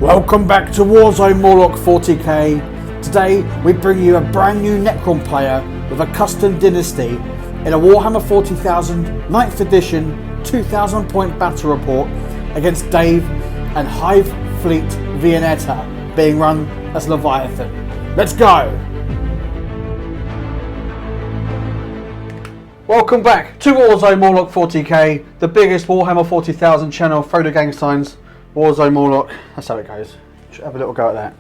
Welcome back to Warzone Warlock 40k. Today we bring you a brand new Necron player with a custom dynasty in a Warhammer 40,000 9th edition 2000 point battle report against Dave and Hive Fleet Vienetta, being run as Leviathan. Let's go! Welcome back to Warzone Warlock 40k, the biggest Warhammer 40,000 channel. Throw the gang signs. Warzone Warlock, that's how it goes. Should have a little go at that.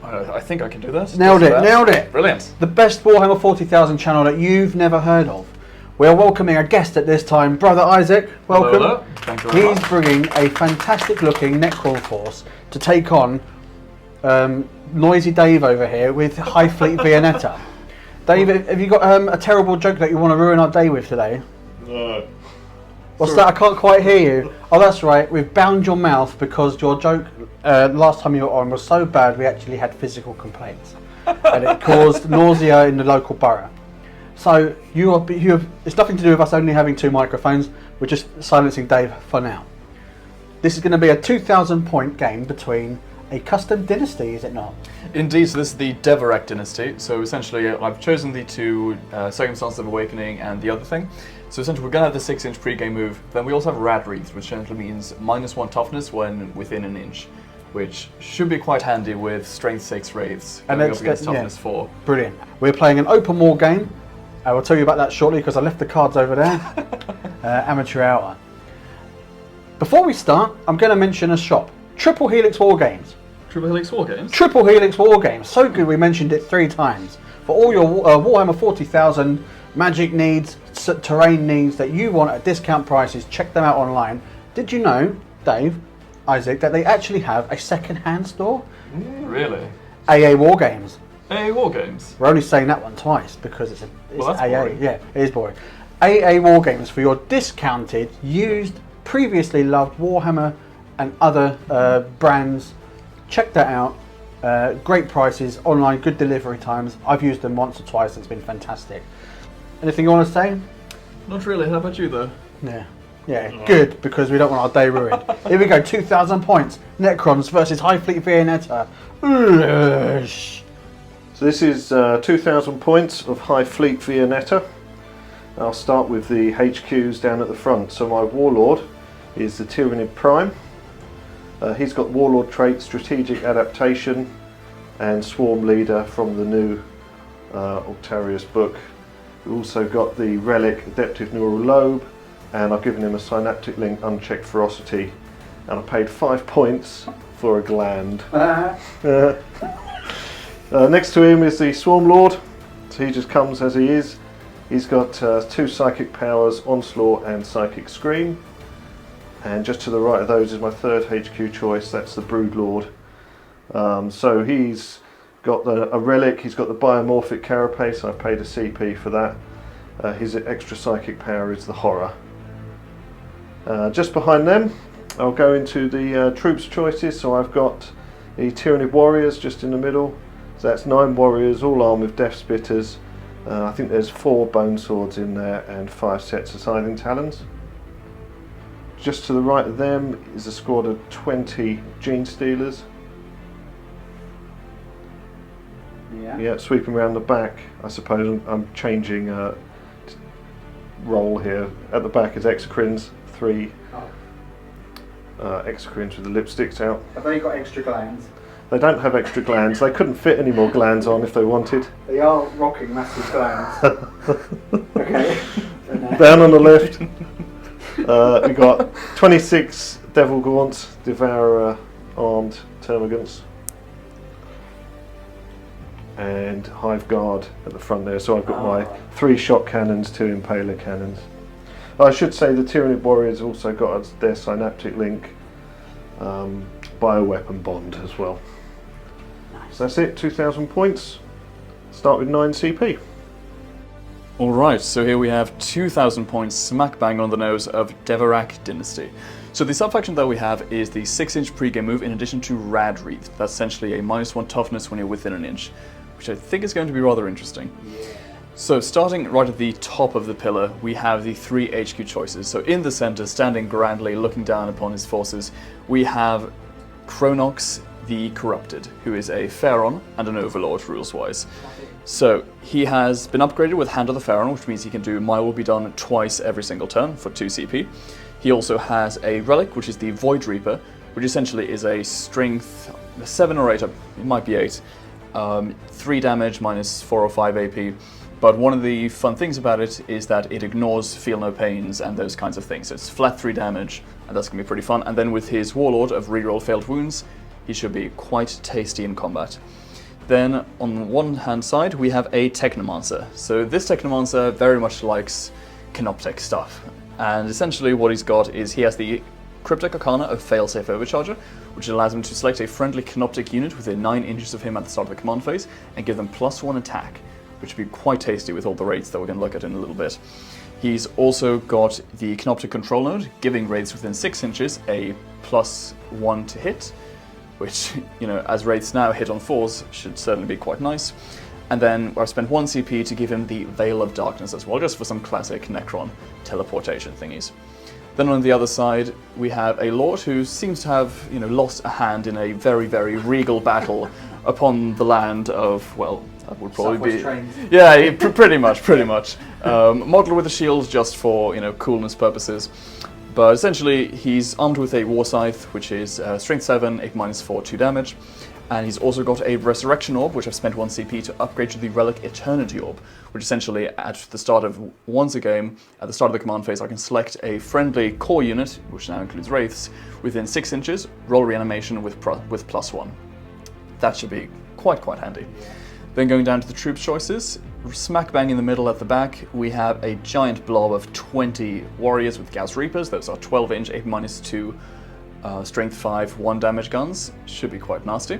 I think I can do this. Nailed it. Brilliant. The best Warhammer 40,000 channel that you've never heard of. We are welcoming a guest at this time, Brother Isaac. Welcome. Hello. Thank you very much. He's bringing a fantastic looking Necron force to take on Noisy Dave over here with Hive Fleet Vienetta. Dave, have you got a terrible joke that you want to ruin our day with today? No. What's that? I can't quite hear you. Oh, that's right. We've bound your mouth because your joke last time you were on was so bad we actually had physical complaints, and it caused nausea in the local borough. So it's nothing to do with us only having two microphones. We're just silencing Dave for now. This is going to be a 2,000 point game between a custom dynasty, is it not? Indeed, so this is the Devorak dynasty. So essentially, I've chosen the two Circumstances of Awakening and the other thing. So essentially, we're going to have the 6-inch pre-game move. Then we also have Rad Wreath, which essentially means -1 toughness when within an inch, which should be quite handy with Strength 6 Wraiths going up against Toughness 4. Brilliant. We're playing an open war game. I will tell you about that shortly because I left the cards over there. Amateur hour. Before we start, I'm going to mention a shop. Triple Helix War Games. Triple Helix War Games? Triple Helix War Games. So good we mentioned it 3 times. For all your Warhammer 40,000 magic needs, terrain needs that you want at discount prices, check them out online. Did you know, Dave, Isaac, that they actually have a second-hand store? Really? AA War Games. AA War Games? We're only saying that one twice because it's that's AA. boring. Yeah, it is boring. AA War Games for your discounted, used, previously loved Warhammer and other brands. Check that out. Great prices, online, good delivery times. I've used them once or twice, it's been fantastic. Anything you want to say? Not really. How about you, though? Yeah, good, because we don't want our day ruined. Here we go, 2,000 points. Necrons versus Hive Fleet Vienetta. So this is 2,000 points of Hive Fleet Vienetta. I'll start with the HQs down at the front. So my Warlord is the Tyranid Prime. He's got Warlord trait, Strategic Adaptation, and Swarm Leader from the new Octarius book. We've also got the Relic, Adaptive Neural Lobe, and I've given him a Synaptic Link, Unchecked Ferocity, and I paid 5 points for a gland. Next to him is the Swarm Lord, so he just comes as he is. He's got 2 Psychic Powers, Onslaught and Psychic Scream. And just to the right of those is my third HQ choice, that's the Brood Lord. So he's got a relic, he's got the biomorphic carapace, I paid a CP for that. His extra psychic power is the horror. Just behind them, I'll go into the troops choices. So I've got the Tyranid Warriors just in the middle. So that's 9 warriors, all armed with Death Spitters. I think there's 4 Bone Swords in there and 5 sets of Scything Talons. Just to the right of them is a squad of 20 Gene Stealers. Yeah, sweeping around the back. I suppose I'm changing role here. At the back is Exocrines, 3 Exocrines with the lipsticks out. Have they got extra glands? They don't have extra glands. They couldn't fit any more glands on if they wanted. They are rocking massive glands. Okay. Down on the left, we got 26 Devil Gaunts, Devourer armed termagants, and Hive Guard at the front there. So I've got my 3 shot cannons, 2 impaler cannons. I should say the Tyranid Warriors also got their Synaptic Link, Bioweapon Bond as well. Nice. So that's it, 2,000 points. Start with 9 CP. Alright, so here we have 2,000 points smack bang on the nose of Devorak Dynasty. So the subfaction that we have is the 6-inch pre-game move in addition to Rad Wreath. That's essentially a -1 toughness when you're within an inch, which I think is going to be rather interesting. Yeah. So starting right at the top of the pillar, we have the 3 HQ choices. So in the center, standing grandly, looking down upon his forces, we have Chronox the Corrupted, who is a Pharaon and an Overlord rules-wise. So he has been upgraded with Hand of the Pharaon, which means he can do My Will Be Done twice every single turn for 2 CP. He also has a relic, which is the Void Reaper, which essentially is a strength 7 or 8, it might be 8, 3 damage minus 4 or 5 AP. But one of the fun things about it is that it ignores Feel No Pains and those kinds of things. So it's flat 3 damage, and that's going to be pretty fun. And then with his Warlord of Reroll Failed Wounds, he should be quite tasty in combat. Then on one hand side, we have a Technomancer. So this Technomancer very much likes Canoptech stuff. And essentially what he's got is he has the Cryptic Arcana of Failsafe Overcharger, which allows him to select a friendly Canoptic unit within 9 inches of him at the start of the command phase and give them +1 attack, which would be quite tasty with all the raids that we're going to look at in a little bit. He's also got the Canoptic Control Node, giving raids within 6 inches a +1 to hit, which, you know, as raids now hit on 4s, should certainly be quite nice. And then I've spent 1 CP to give him the Veil of Darkness as well, just for some classic Necron teleportation thingies. Then on the other side, we have a Lord who seems to have, you know, lost a hand in a very, very regal battle upon the land of, well, that would probably be... Trains. Yeah, pretty much. Model with a shield just for, you know, coolness purposes. But essentially, he's armed with a War Scythe, which is strength 7, 8 minus 4, 2 damage. And he's also got a Resurrection Orb, which I've spent 1 CP to upgrade to the Relic Eternity Orb, which essentially at the start of once a game, at the start of the command phase, I can select a friendly core unit, which now includes Wraiths, within 6 inches, roll reanimation with +1. That should be quite handy. Then going down to the troops choices, smack bang in the middle at the back, we have a giant blob of 20 warriors with Gauss Reapers. Those are 12-inch, 8 minus 2, strength 5, 1 damage guns. Should be quite nasty.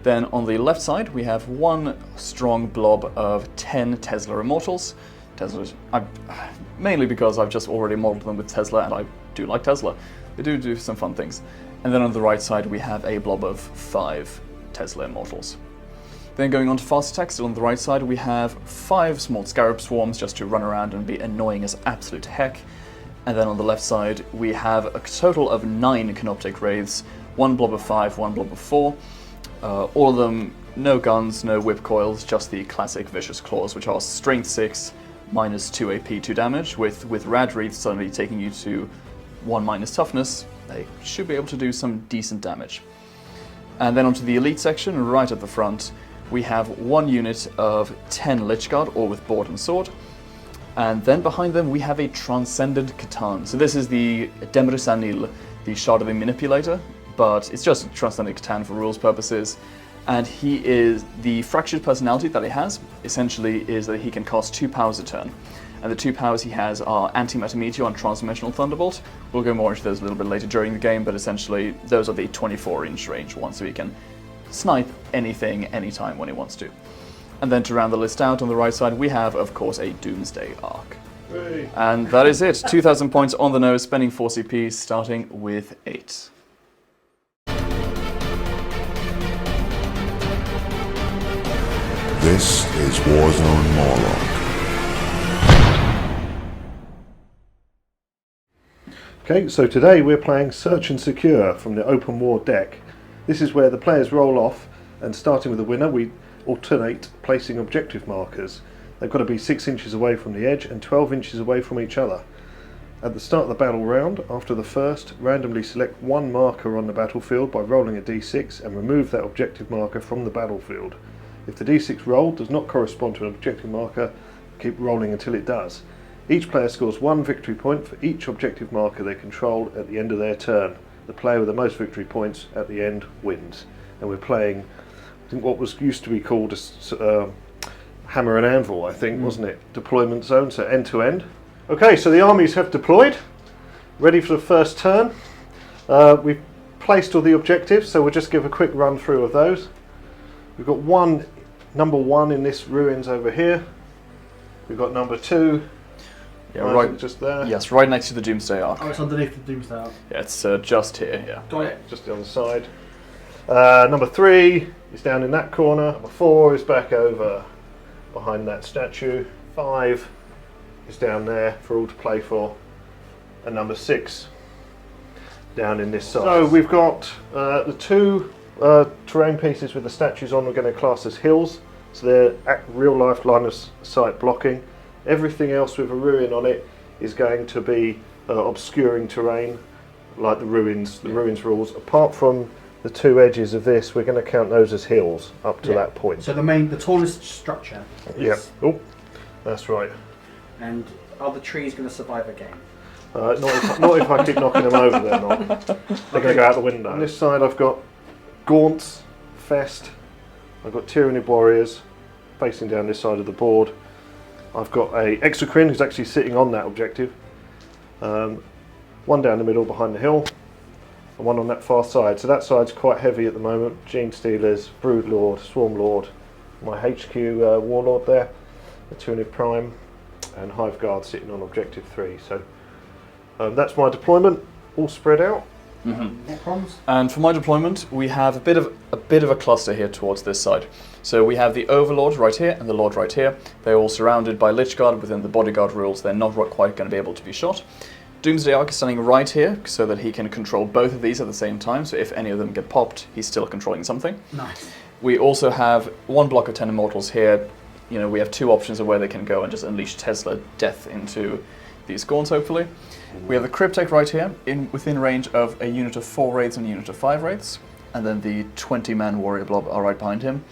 Then on the left side, we have one strong blob of 10 Tesla Immortals. Teslas, mainly because I've just already modeled them with Tesla, and I do like Tesla. They do some fun things. And then on the right side, we have a blob of 5 Tesla Immortals. Then going on to fast attack, still on the right side, we have 5 small Scarab Swarms just to run around and be annoying as absolute heck. And then on the left side, we have a total of 9 Canoptic Wraiths, 1 blob of 5, 1 blob of 4. All of them, no guns, no whip coils, just the classic Vicious Claws, which are strength 6, minus 2 AP, 2 damage, with Rad Wreath suddenly taking you to 1 minus toughness. They should be able to do some decent damage. And then onto the elite section, right at the front, we have 1 unit of 10 Lich Guard, all with board and sword. And then behind them we have a Transcendent Catan. So this is the Demris Anil, the Shard of the Manipulator, but it's just a Transcendent Catan for rules purposes. And he is, the fractured personality that he has, essentially is that he can cast 2 powers a turn. And the 2 powers he has are Antimatter Meteor and Transdimensional Thunderbolt. We'll go more into those a little bit later during the game, but essentially those are the 24-inch range ones, so he can snipe anything, anytime when he wants to. And then to round the list out on the right side, we have, of course, a Doomsday Arc. Hey. And that is it. 2,000 points on the nose, spending 4 CP, starting with 8. This is Warzone Morlock. Okay, so today we're playing Search and Secure from the Open War deck. This is where the players roll off, and starting with the winner, we alternate placing objective markers. They've got to be 6 inches away from the edge and 12 inches away from each other. At the start of the battle round, after the first, randomly select 1 marker on the battlefield by rolling a d6 and remove that objective marker from the battlefield. If the d6 roll does not correspond to an objective marker, keep rolling until it does. Each player scores 1 victory point for each objective marker they control at the end of their turn. The player with the most victory points at the end wins. And we're playing, I think, what was used to be called a hammer and anvil, I think, wasn't it? Deployment zone, so end to end. Okay, so the armies have deployed, ready for the first turn. We've placed all the objectives, so we'll just give a quick run through of those. We've got number 1 in this ruins over here. We've got number 2. Yeah, right. Just there. Yes, right next to the Doomsday Arc. Oh, it's underneath the Doomsday Arc. Yeah, it's just here. Yeah. Got it. Just on the side. Number 3 is down in that corner. Number 4 is back over behind that statue. 5 is down there for all to play for. And number 6 down in this side. So we've got the two terrain pieces with the statues on. We're going to class as hills, so they're real life line of sight blocking. Everything else with a ruin on it is going to be obscuring terrain, like the ruins rules. Apart from the two edges of this, we're going to count those as hills up to that point. So the tallest structure. Yeah. Oh, that's right. And are the trees going to survive a game? Not if I keep knocking them over, they're not. They're going to go out the window. On this side I've got Gaunts, Fest, I've got Tyranid Warriors facing down this side of the board. I've got a Exocrine who's actually sitting on that objective. One down the middle behind the hill, and one on that far side. So that side's quite heavy at the moment. Gene Stealers, Broodlord, Swarmlord, my HQ Warlord there, the Tyranid Prime, and Hive Guard sitting on objective 3. So that's my deployment, all spread out. Necrons? And for my deployment, we have a bit of a cluster here towards this side. So we have the Overlord right here and the Lord right here. They're all surrounded by Lich Guard within the bodyguard rules. They're not quite going to be able to be shot. Doomsday Ark is standing right here so that he can control both of these at the same time. So if any of them get popped, he's still controlling something. Nice. We also have one block of 10 Immortals here. You know, we have two options of where they can go and just unleash Tesla death into these Gaunts, hopefully. We have the Cryptek right here, within range of a unit of 4 Wraiths and a unit of 5 Wraiths. And then the 20-man Warrior Blob are right behind him.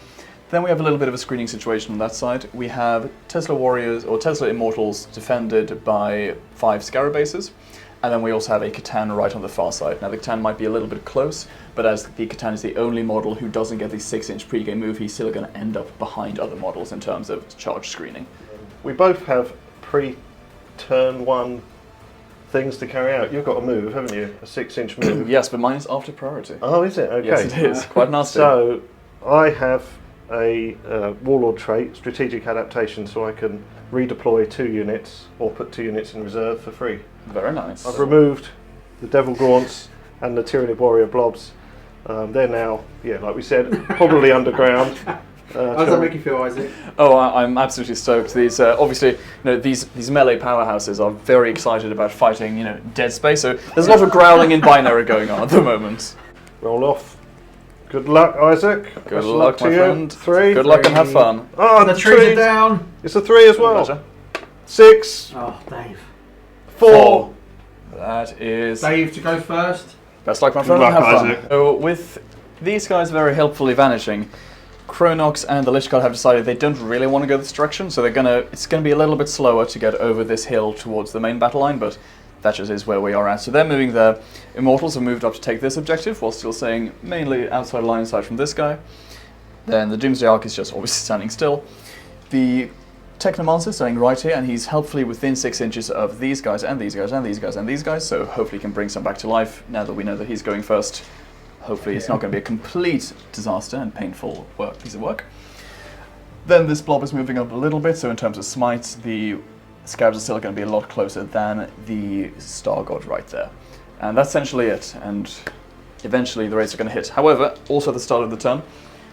Then we have a little bit of a screening situation on that side. We have Tesla Warriors, or Tesla Immortals, defended by 5 Scarabases. And then we also have a Catan right on the far side. Now the Catan might be a little bit close, but as the Catan is the only model who doesn't get the 6-inch pre-game move, he's still going to end up behind other models in terms of charge screening. We both have pre-turn 1 things to carry out. You've got a move, haven't you? A 6-inch move. Yes, but mine is after priority. Oh, is it? Okay. Yes, it is. Quite nasty. So I have a Warlord trait, strategic adaptation, so I can redeploy 2 units or put 2 units in reserve for free. Very nice. I've removed the Devil Gaunts and the Tyranid Warrior Blobs. They're now, like we said, probably underground. How does that make you feel, Isaac? Oh, I'm absolutely stoked. These obviously, these melee powerhouses are very excited about fighting, dead space. So there's a lot of growling in binary going on at the moment. Roll off. Good luck, Isaac. Good luck, to my you. friend. 3. Good luck and have fun. Oh, The trees are down. It's a 3 as well. Pleasure. 6. Oh, Dave. 4. That is Dave to go first. best luck, my friend. luck, and have fun. Isaac. So with these guys very helpfully vanishing, Chronox and the Lich God have decided they don't really want to go this direction, so it's gonna be a little bit slower to get over this hill towards the main battle line, but that just is where we are at. So they're moving there. Immortals have moved up to take this objective, while still staying mainly outside line of sight from this guy. Then the Doomsday Ark is just obviously standing still. The Technomancer is standing right here, and he's helpfully within 6 inches of these guys, and these guys, and these guys, and these guys, so hopefully he can bring some back to life now that we know that he's going first. Hopefully it's not going to be a complete disaster and painful piece of work. Then this blob is moving up a little bit, so in terms of smites, the Scarabs are still going to be a lot closer than the Star God right there. And that's essentially it, and eventually the Wraiths are going to hit. However, also at the start of the turn,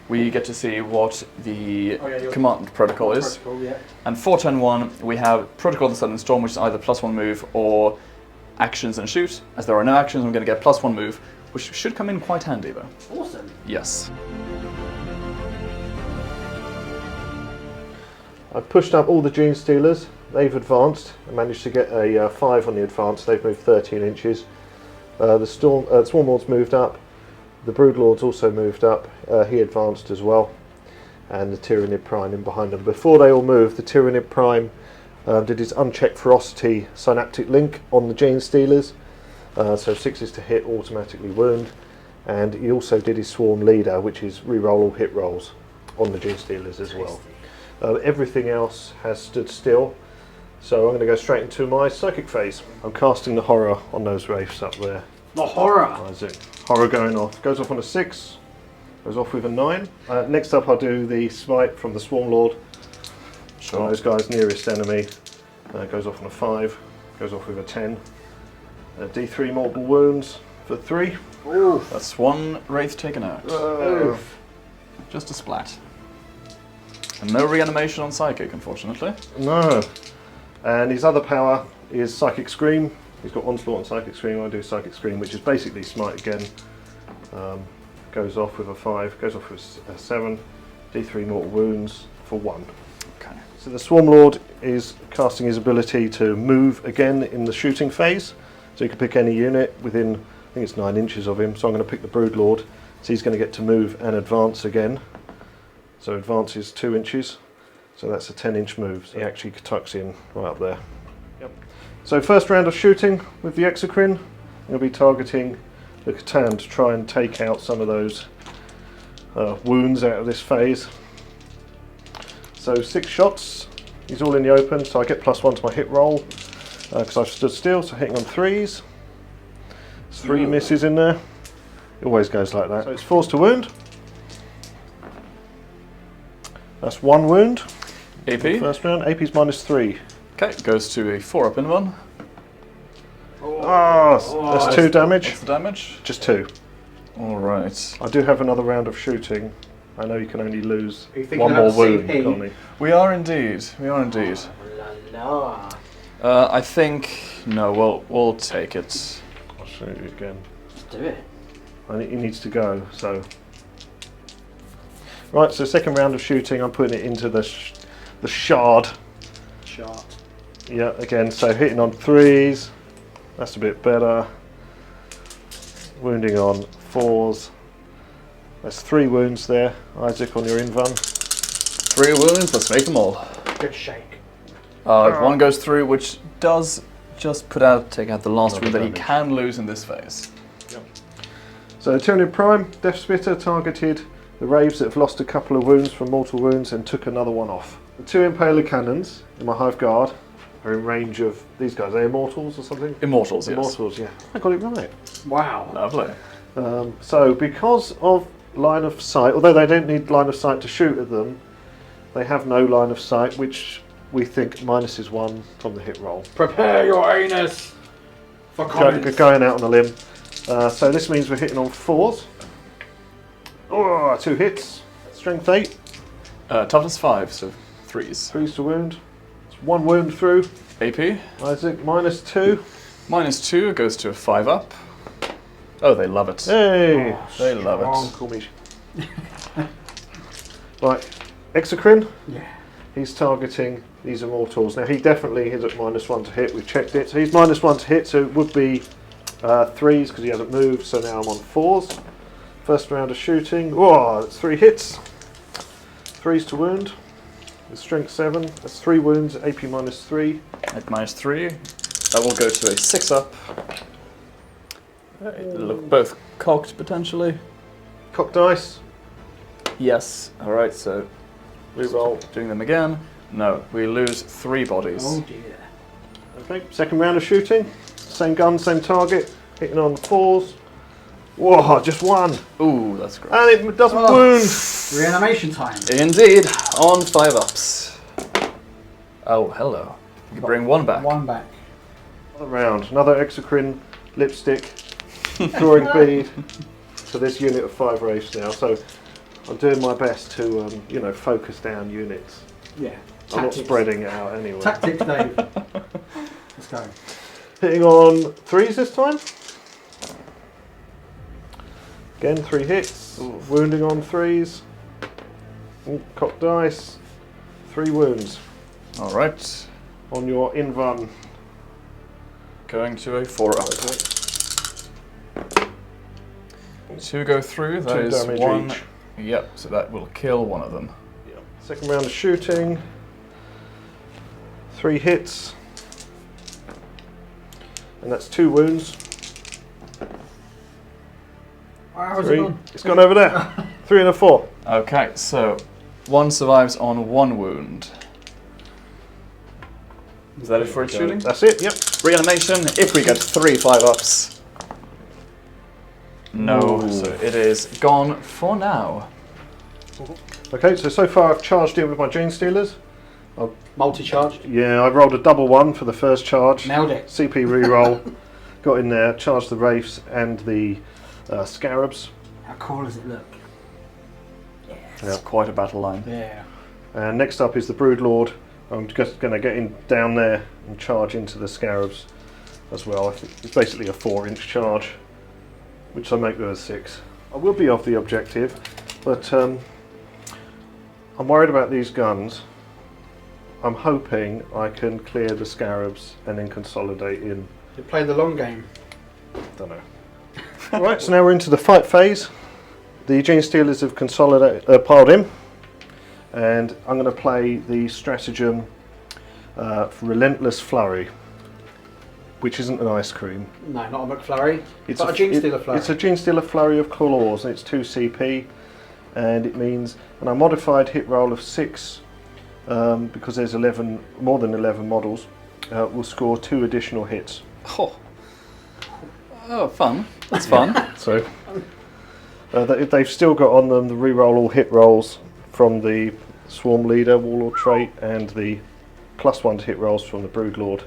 we get to see what the command protocol is. And for turn 1, we have Protocol of the Sudden Storm, which is either +1 move or actions and shoot. As there are no actions, I'm going to get +1 move, which should come in quite handy though. Awesome. Yes. I've pushed up all the Gene Stealers. They've advanced. I managed to get a 5 on the advance. They've moved 13 inches. The Swarmlord's moved up. The Broodlord's also moved up. He advanced as well. And the Tyranid Prime in behind them. Before they all moved, the Tyranid Prime did his unchecked ferocity synaptic link on the Gene Stealers. So 6s to hit, automatically wound. And he also did his Swarm Leader, which is reroll all hit rolls on the Gene Stealers as well. Everything else has stood still. So I'm going to go straight into my psychic phase. I'm casting the horror on those wraiths up there. The horror. Isaac. Horror going off. Goes off on a 6. Goes off with a 9. Next up I'll do the smite from the Swarm Lord. Sure. Those guys nearest enemy. Goes off on a 5. Goes off with a 10. D3 mortal wounds for 3. Ooh. That's 1 Wraith taken out. Oof. Just a splat. And no reanimation on Psychic, unfortunately. No. And his other power is Psychic Scream. He's got Onslaught and Psychic Scream. I do Psychic Scream, which is basically Smite again. Goes off with a 5, goes off with a 7, D3 mortal wounds for 1. Okay. So the Swarm Lord is casting his ability to move again in the shooting phase. So you can pick any unit within, I think it's 9 inches of him. So I'm going to pick the Brood Lord. So he's going to get to move and advance again. So advance is 2 inches. So that's a 10-inch move. So he actually tucks in right up there. Yep. So first round of shooting with the Exocrine. I'm going to be targeting the Catan to try and take out some of those wounds out of this phase. So 6 shots. He's all in the open, so I get +1 to my hit roll because I've stood still. So hitting on 3s. 3 misses in there. It always goes like that. So it's forced to wound. That's 1 wound. AP. First round. AP's -3. Okay, goes to a 4-up in 1. That's 2 damage. What's the damage? Just 2. Alright. I do have another round of shooting. I know you can only lose Are you thinking 1 more about wound, CP? Connie. We are indeed. We are indeed. La, la. I think no. We'll take it. I'll show you again. Let's do it. I think he needs to go. So right. So second round of shooting. I'm putting it into the shard. Shot. Yeah. Again. So hitting on 3s. That's a bit better. Wounding on 4s. That's 3 wounds there, Isaac, on your invuln. 3 wounds. Let's make them all. Good shake. 1 goes through, which does just take out the last wound that he damage. can lose in this phase. So Tyranid Prime, Death Spitter targeted the Raves that have lost a couple of wounds from mortal wounds and took another one off. The 2 Impaler Cannons in my Hive Guard are in range of these guys. Are they Immortals or something? Immortals, yes. Immortals, yeah. I got it right. Wow. Lovely. So because of line of sight, although they don't need line of sight to shoot at them, they have no line of sight, which we think -1 from the hit roll. Prepare your anus for comments. Going out on a limb. So this means we're hitting on 4s. 2 hits. Strength 8. Toughness 5, so 3s. 3s to wound. It's 1 wound through. AP. Isaac, -2. -2 goes to a 5-up. Oh, they love it. Hey! They love Strong. it. Call me. Right. Exocrine. Yeah. He's targeting these Immortals. Now he definitely is at -1 to hit. We've checked it. So he's -1 to hit, so it would be 3s because he hasn't moved. So now I'm on 4s. First round of shooting. Oh, that's 3 hits. 3s to wound. With strength 7. That's 3 wounds. AP -3. At -3. That will go to a 6-up. Look both cocked potentially. Cock dice. Yes. Alright, so Reroll. doing them again. No, we lose 3 bodies. Oh dear. Okay. Second round of shooting. Same gun, same target. Hitting on 4s. Whoa, just 1. Ooh, that's great. And it doesn't wound. Reanimation time. Indeed, on 5-ups. Oh, hello. You can bring 1 back. 1 back. Another round. Another Exocrine lipstick. Drawing bead to this unit of 5 Wraiths now. So I'm doing my best to, focus down units. Yeah. I'm not spreading it out anyway. Tactics, Dave. Let's go. Hitting on 3s this time. Again, 3 hits. Ooh. Wounding on 3s. Ooh, cock dice. 3 wounds Alright. on your invuln. Going to a 4-up. 2 go through, that 2 is damage 1. each. Yep, so that will kill one of them. Yeah. Second round of shooting. 3 hits. And that's 2 wounds. How's it 3. gone? It's gone over there. 3 and a 4. Okay, so 1 survives on 1 wound. Is that it for its shooting? That's it, yep. Reanimation, if we get 3 5-ups. No, Ooh. so it is gone for now. Okay, so far I've charged in with my Gene Stealers. Multi-charged. Yeah, I rolled a double 1 for the first charge. Nailed it. CP reroll. Got in there, charged the Wraiths and the Scarabs. How cool does it look? It's quite a battle line. Yeah. And next up is the Brood Lord. I'm just going to get in down there and charge into the Scarabs. as well. I think it's basically a 4-inch charge, which I make with a 6. I will be off the objective, but I'm worried about these guns. I'm hoping I can clear the scarabs and then consolidate in. You're playing the long game. Don't know. Right, so now we're into the fight phase. The Gene Stealers have piled in, and I'm going to play the stratagem for Relentless Flurry, which isn't an ice cream. No, not a McFlurry. It's a Gene Stealer Flurry. It's a Gene Stealer Flurry of claws, and it's 2 CP, and it means an unmodified hit roll of 6, because there's more than 11 models, will score 2 additional hits. Oh, fun. That's fun. So they've still got on them the reroll all hit rolls from the Swarm Leader Warlord trait and the +1 to hit rolls from the Broodlord,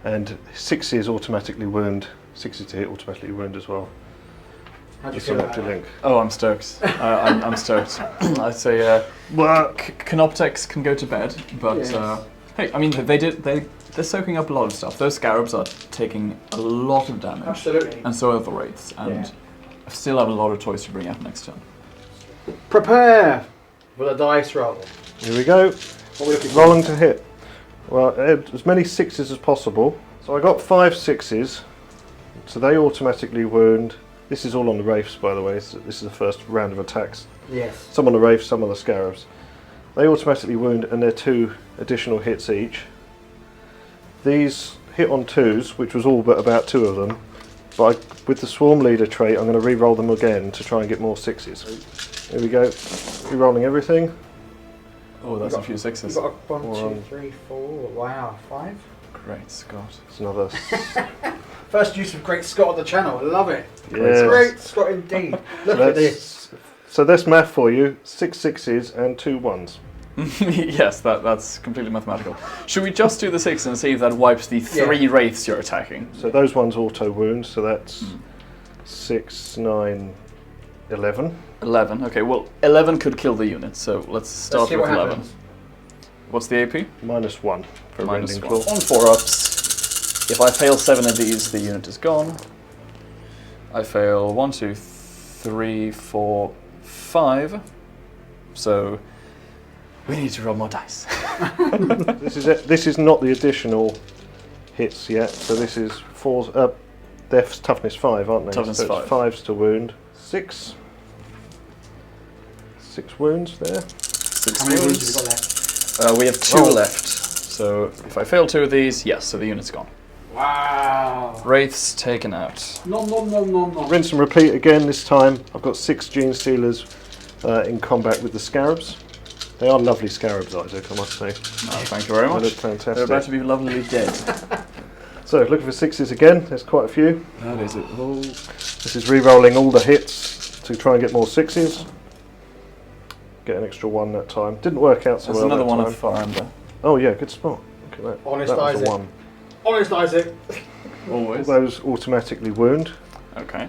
and 6s automatically wound. 6s to hit automatically wound as well. How'd you The feel about Selector that? link. Oh, I'm stoked. I'm stoked. I'd say Canoptex can go to bed, but Yes. hey, I mean they're soaking up a lot of stuff. Those scarabs are taking a lot of damage, Absolutely. and so are the wraiths. And Yeah. I still have a lot of toys to bring out next turn. Prepare for the dice roll. Here we go. What are we looking for? Rolling to hit. Well, as many 6s as possible. So I got 5 6s, so they automatically wound. This is all on the wraiths, by the way. So this is the first round of attacks. Yes. Some on the wraiths, some on the scarabs. They automatically wound, and they're 2 additional hits each. These hit on 2s, which was all but about 2 of them. But with the Swarm Leader trait, I'm going to re-roll them again to try and get more 6s. Here we go. Re-rolling everything. Oh, that's a few You've 6s. got a 1, 2, One. 3, 4. Wow, 5. Great Scott. It's another. First use of Great Scott on the channel. I love it. Yes. Great Scott indeed. Look at this. So that's math for you. 6 6s and 2 1s. Yes, that's completely mathematical. Should we just do the 6 and see if that wipes the 3 wraiths you're attacking? So those ones auto wound. So that's 6, 9, 11. 11. Okay, well, 11 could kill the unit, so let's start see with what 11. happens. What's the AP? -1 for Minus Rending 1. Claw. On 4-ups. If I fail 7 of these, the unit is gone. I fail 1, 2, 3, 4, 5. So we need to roll more dice. This is not the additional hits yet. So this is 4. They're toughness 5, aren't they? Toughness so 5. It's 5s to wound. 6 wounds there. 6 How many wounds wounds. have you got left? We have 2 Oh. left. So if I fail 2 of these, yes, so the unit's gone. Wow. Wraiths taken out. Nom nom nom nom nom. Rinse and repeat again. This time I've got 6 Gene Stealers in combat with the scarabs. They are lovely scarabs, Isaac, I must say. Thank you very They much. look They're fantastic. about to be lovely dead. So looking for 6s again. There's quite a few. That is it. Oh. This is re-rolling all the hits to try and get more 6s. Get an extra 1 that time. Didn't work out so There's well another that one time. at the far end there. Oh yeah, good spot. Look at that. Honest that was Isaac. a 1. Honest Isaac. All Always. those automatically wound. Okay.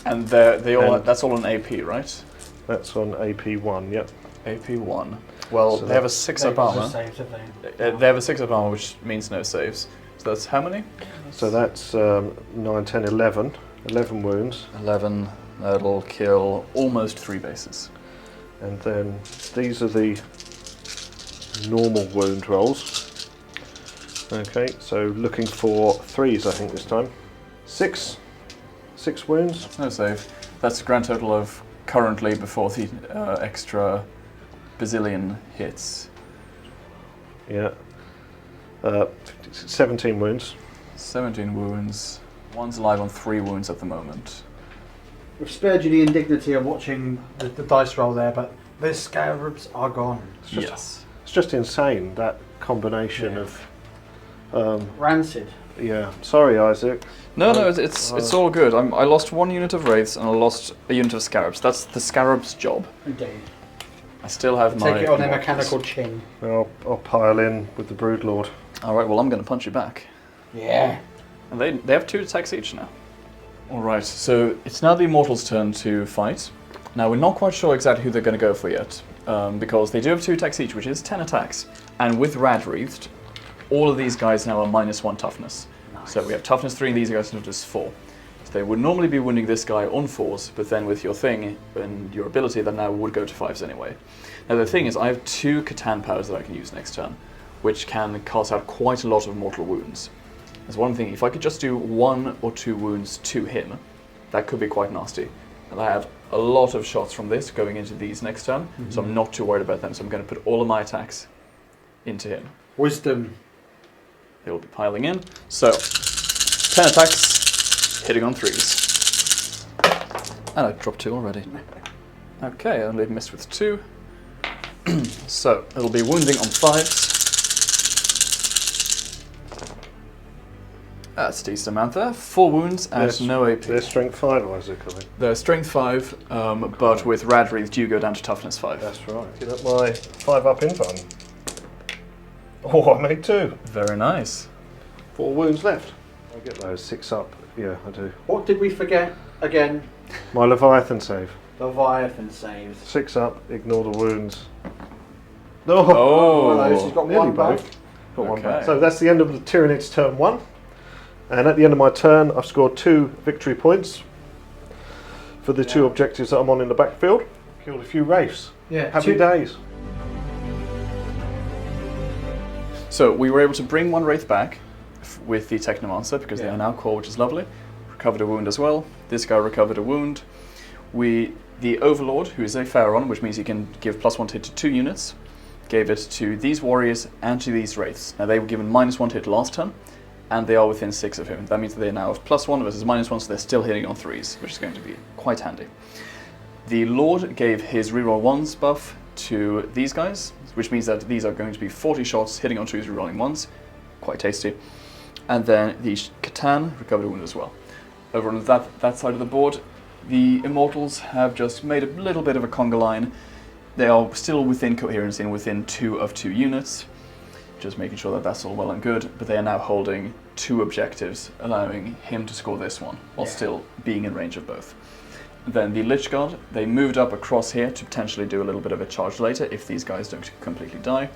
And they all And- that's all on AP, right? That's on AP1. Yep. AP1. Well, So they have a that's- 6-up They've also armor. saved, have they? They have a 6-up armor, which means no saves. So that's how many? So that's 9, 10, 11. 11 wounds. 11. That'll kill almost 3 bases. And then these are the normal wound rolls. Okay, so looking for 3s I think this time. 6 wounds. That's no save. That's a grand total of currently before the extra bazillion hits. Yeah. 17 wounds. 17 wounds. One's alive on 3 wounds at the moment. We've spared you the indignity of watching the dice roll there, but the scarabs are gone. Yes. It's just insane, that combination Yeah. of... Rancid. yeah, sorry Isaac. No, it's all good. I lost 1 unit of wraiths and I lost a unit of scarabs. That's the scarab's job. Indeed. I still have my. Take it on their mortals. mechanical chin. I'll pile in with the Broodlord. All right. Well, I'm going to punch you back. Yeah. And they have 2 attacks each now. All right. So it's now the Immortals' turn to fight. Now we're not quite sure exactly who they're going to go for yet, because they do have 2 attacks each, which is 10 attacks. And with Rad Wreathed, all of these guys now are -1 toughness. Nice. So we have toughness 3 and these guys have just 4. So they would normally be wounding this guy on 4s, but then with your thing and your ability, that now would go to 5s anyway. Now the thing is, I have 2 Catan powers that I can use next turn, which can cast out quite a lot of mortal wounds. There's one thing, if I could just do 1 or 2 wounds to him, that could be quite nasty. And I have a lot of shots from this going into these next turn, so I'm not too worried about them. So I'm going to put all of my attacks into him. Wisdom. They will be piling in. So, 10 attacks, hitting on 3s. And I dropped 2 already. Okay, I only missed with 2. So, it'll be wounding on 5s. That's a decent amount there. 4 wounds and no AP. They're strength 5, or is it coming? They're strength 5, but with Rad Wreath, you go down to toughness 5. That's right. Get up my 5 up in fun. Oh, I made 2. Very nice. 4 wounds left. I get those 6 up. Yeah, I do. What did we forget again? My Leviathan save. Leviathan saves. 6 up, ignore the wounds. No! Oh, he's got Nearly one back. both. Got one Okay. back. So that's the end of the Tyranids turn 1. And at the end of my turn, I've scored 2 victory points for the 2 objectives that I'm on in the backfield. Killed a few wraiths. Yeah. Happy days. So we were able to bring 1 Wraith back with the Technomancer because they are now core, which is lovely. Recovered a wound as well. This guy recovered a wound. The Overlord, who is a Pharaon, which means he can give +1 hit to 2 units, gave it to these warriors and to these Wraiths. Now they were given -1 hit last turn, and they are within 6 of him. That means that they now have +1 versus -1, so they're still hitting on 3s, which is going to be quite handy. The Lord gave his reroll 1s buff to these guys, which means that these are going to be 40 shots hitting on 2s, rerolling 1s. Quite tasty. And then the Catan recovered a wound as well. Over on that side of the board, the Immortals have just made a little bit of a conga line. They are still within coherence and within 2 of 2 units. Just making sure that that's all well and good, but they are now holding 2 objectives, allowing him to score this one, while still being in range of both. Then the Lich Guard, they moved up across here to potentially do a little bit of a charge later if these guys don't completely die.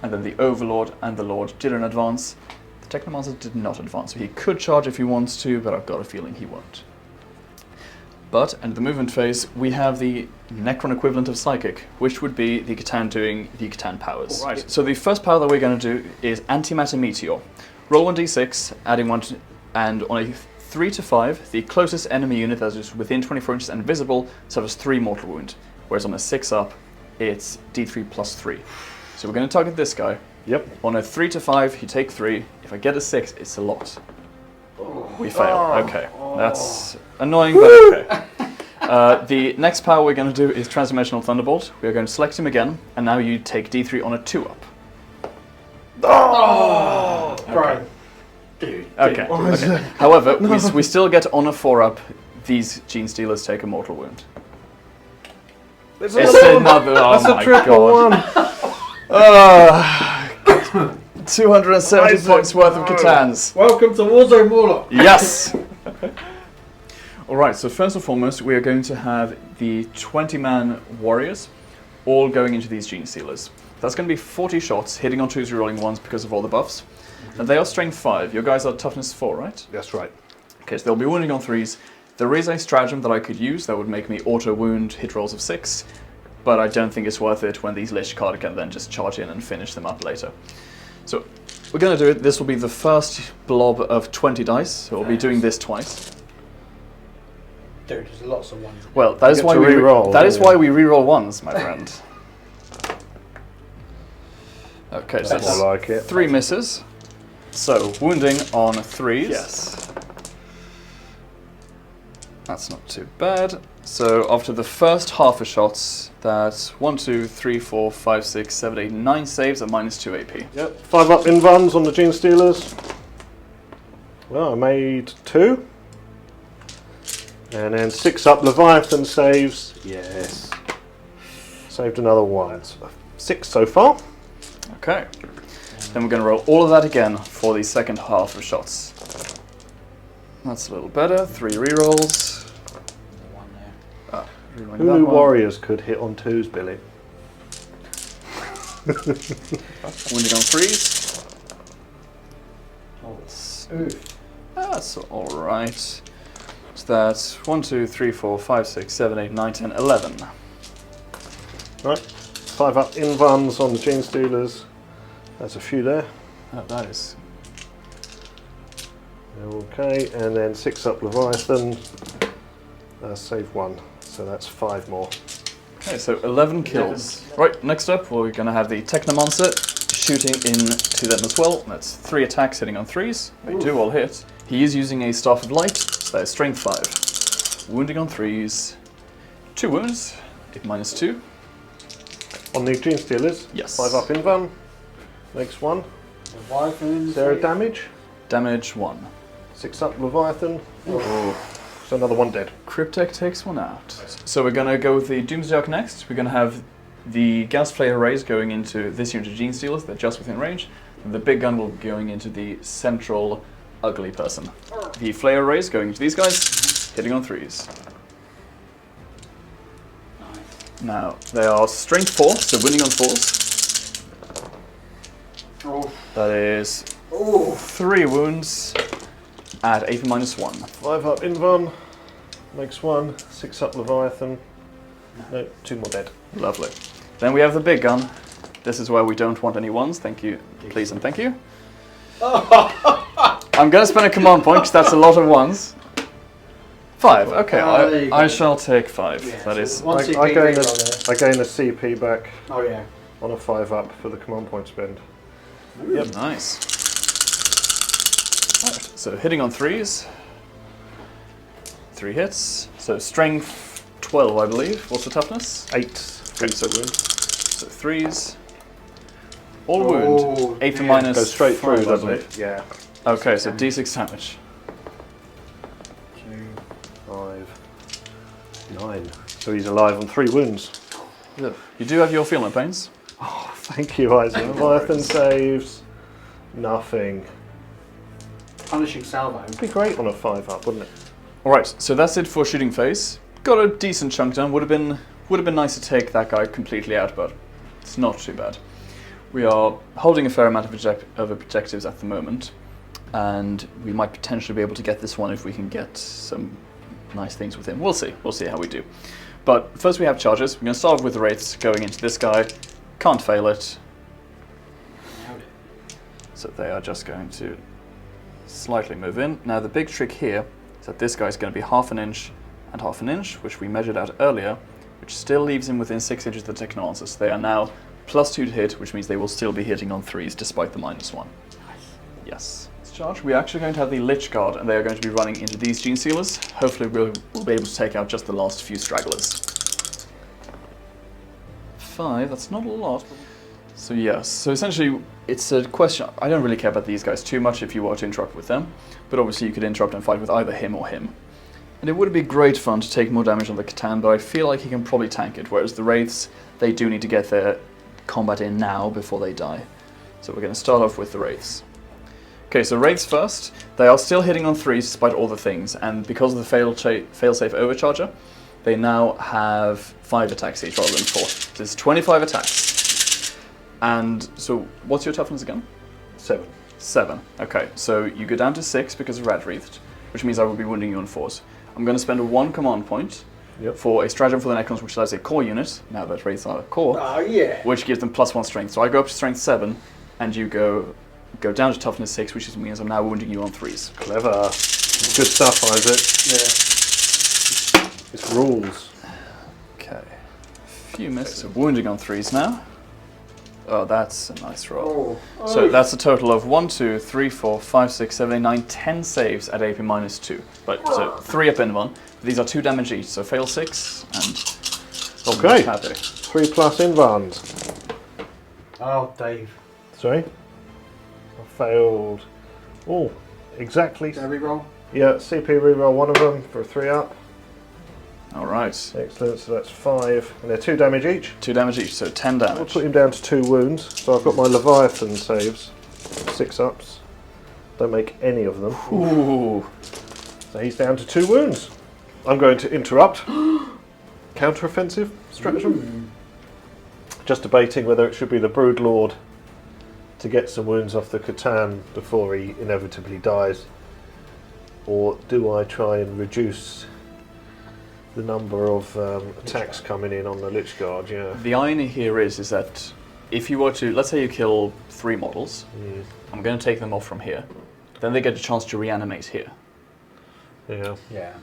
And then the Overlord and the Lord did an advance. The Technomancer did not advance, so he could charge if he wants to, but I've got a feeling he won't. But, in the movement phase, we have the Necron equivalent of Psychic, which would be the Catan doing the Catan powers. Right. So the first power that we're going to do is Antimatter Meteor. Roll 1d6, adding 1, and on a 3 to 5, the closest enemy unit that is within 24 inches and visible suffers 3 mortal wound, whereas on a 6 up, it's d3 plus 3. So we're going to target this guy. Yep. On a 3 to 5, you take 3. If I get a 6, it's a lot. We fail. Okay, that's annoying, but okay. The next power we're going to do is Transformational Thunderbolt. We are going to select him again, and now you take D3 on a 2-up. Oh! Right. Dude. Okay. Okay. However, we still get on a 4-up. These Gene Stealers take a mortal wound. It's another. Oh That's my a triple God. 270 Isaac, points worth of Catans. Welcome to Warzone Warlock. Yes! Alright, so first and foremost, we are going to have the 20-man warriors all going into these Gene Stealers. That's going to be 40 shots, hitting on 2s, rerolling 1s because of all the buffs. And they are strength 5. Your guys are toughness 4, right? That's right. Okay, so they'll be wounding on 3s. There is a stratagem that I could use that would make me auto-wound hit rolls of 6, but I don't think it's worth it when these Lich Card can then just charge in and finish them up later. So we're going to do it. This will be the first blob of 20 dice, so we'll be doing this twice. Dude, there's lots of ones. Well, that is why why we reroll 1s, my friend. Okay, so That's more like it. 3 misses. So wounding on 3s. Yes. That's not too bad. So after the first half of shots, that's 1, 2, 3, 4, 5, 6, 7, 8, 9 saves at -2 AP. Yep. 5 up in runs on the Gene Stealers. Well, I made 2. And then 6 up Leviathan saves. Yes. Saved another 1. So 6 so far. Okay. Then we're going to roll all of that again for the second half of shots. That's a little better. 3 rerolls. One there. Rerolling Who that knew one. warriors could hit on 2s, Billy? Wounding on 3s. Oh. Oof. That's alright. So that's 1, 2, 3, 4, 5, 6, 7, 8, 9, 10, 11. Right, 5 up invans on the Gene Stealers. There's a few there. Oh, that is. Okay, and then 6 up Leviathan. Save 1, so that's 5 more. Okay, so 11 kills. Right, next up we're going to have the Technomancer shooting into them as well. That's 3 attacks hitting on 3s. They do all hit. He is using a Staff of Light, so that is strength 5. Wounding on 3s. 2 wounds, 8 minus 2. On the Gene Stealers, Yes. 5 up invan. Makes 1. Leviathan. Is there a damage? Damage 1. 6 up Leviathan. So another 1 dead. Cryptek takes 1 out. So we're going to go with the Doomsday Arc next. We're going to have the Gas Flare Arrays going into this unit of Gene Stealers. They're just within range. And the big gun will be going into the central ugly person. The Flare Arrays going into these guys, hitting on 3s. Now, they are strength 4, so winning on 4s. That is 3 wounds at AP minus 1. 5 up invan. Makes 1. 6 up Leviathan. No, 2 more dead. Lovely. Then we have the big gun. This is where we don't want any 1s. Thank you, please and thank you. I'm going to spend a command point because that's a lot of 1s. 5. Okay, I shall take 5. Yeah, that so is. one I CP gain reroll I gain a CP back Oh yeah. on a 5 up for the command point spend. Yep. Nice. Right, so hitting on 3s. 3 hits. So strength 12, I believe. What's the toughness? 8. Okay, so 3s. All wound. 8 yeah. minus. Goes straight through, 5, doesn't doesn't it? Yeah. Okay, so d6 damage. 2, 5, 9. So he's alive on 3 wounds. You do have your feel no pains. Oh, thank you, Isaac. Leviathan saves. Nothing. Punishing salvo. It'd be great on a 5 up, wouldn't it? Alright, so that's it for shooting phase. Got a decent chunk done. Would have been nice to take that guy completely out, but it's not too bad. We are holding a fair amount of objectives at the moment, and we might potentially be able to get this one if we can get some nice things with him. We'll see how we do. But first we have charges. We're going to start off with the wraiths going into this guy. Can't fail it. So they are just going to slightly move in. Now the big trick here is that this guy is going to be 1/2 inch and 1/2 inch, which we measured out earlier, which still leaves him within 6 inches of the Technomancer. So they are now +2 to hit, which means they will still be hitting on 3s despite the -1. Yes. Let's charge. We're actually going to have the Lich Guard, and they are going to be running into these Gene Stealers. Hopefully we'll be able to take out just the last few stragglers. 5, that's not a lot. So yes, so essentially it's a question. I don't really care about these guys too much if you were to interrupt with them, but obviously you could interrupt and fight with either him or him. And it would be great fun to take more damage on the Catan, but I feel like he can probably tank it, whereas the Wraiths, they do need to get their combat in now before they die. So we're going to start off with the Wraiths. Okay, so Wraiths first. They are still hitting on 3s despite all the things, and because of the failsafe overcharger, they now have 5 attacks each rather than 4. There's 25 attacks. And so what's your toughness again? 7. 7. Okay, so you go down to 6 because of Rat Wreathed, which means I will be wounding you on 4s. I'm going to spend 1 command point for a stratagem for the Necrons, which allows a core unit, now that Wraiths are core, Oh yeah. which gives them +1 strength. So I go up to strength 7, and you go down to toughness 6, which means I'm now wounding you on 3s. Clever. Good stuff, Isaac. Yeah. It's rules. Okay. Few misses. So wounding on 3s now. Oh, that's a nice roll. Oh. So that's a total of 1, 2, 3, 4, 5, 6, 7, 8, 9, 10 saves at AP -2. But so 3 up in one. These are 2 damage each, so fail 6 and Okay. happy. 3 plus invans. Oh, Dave. Sorry? I failed. Oh, exactly. Can I reroll? Yeah, CP reroll 1 of them for a 3 up. Alright. Excellent, so that's 5. And they're 2 damage each. 2 damage each, so 10 I'll damage. put him down to 2 wounds. So I've got my Leviathan saves. 6 ups. Don't make any of them. Ooh. So he's down to 2 wounds. I'm going to interrupt. Counter-offensive stratagem. Just debating whether it should be the Broodlord to get some wounds off the Catan before he inevitably dies. or do I try and reduce the number of attacks coming in on the Lich Guard? Yeah. The irony here is that if you were to, let's say you kill 3 models, I'm going to take them off from here. Then they get a chance to reanimate here. Yeah. Yeah.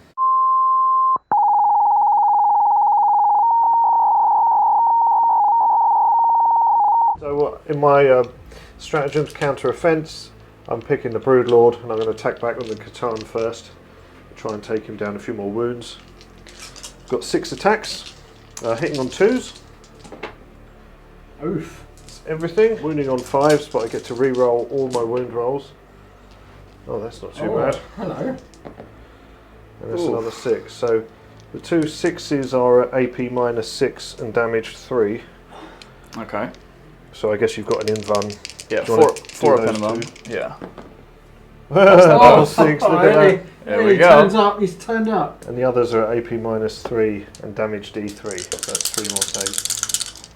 So in my stratagems counter-offence, I'm picking the Broodlord and I'm going to attack back with the Catan first. Try and take him down a few more wounds. Got 6 attacks, hitting on 2s. Oof. That's everything. Wounding on 5s, but I get to re-roll all my wound rolls. Oh, that's not too bad. Hello. And that's another 6. So the 2 6s are at AP -6 and damage 3. Okay. So I guess you've got an invuln. Yeah, Do you wanna four do up those in them. two? Yeah. Double 6, look at really? that. There we He go. turns up, he's turned up. And the others are at AP -3 and damage D3. So that's 3 more saves.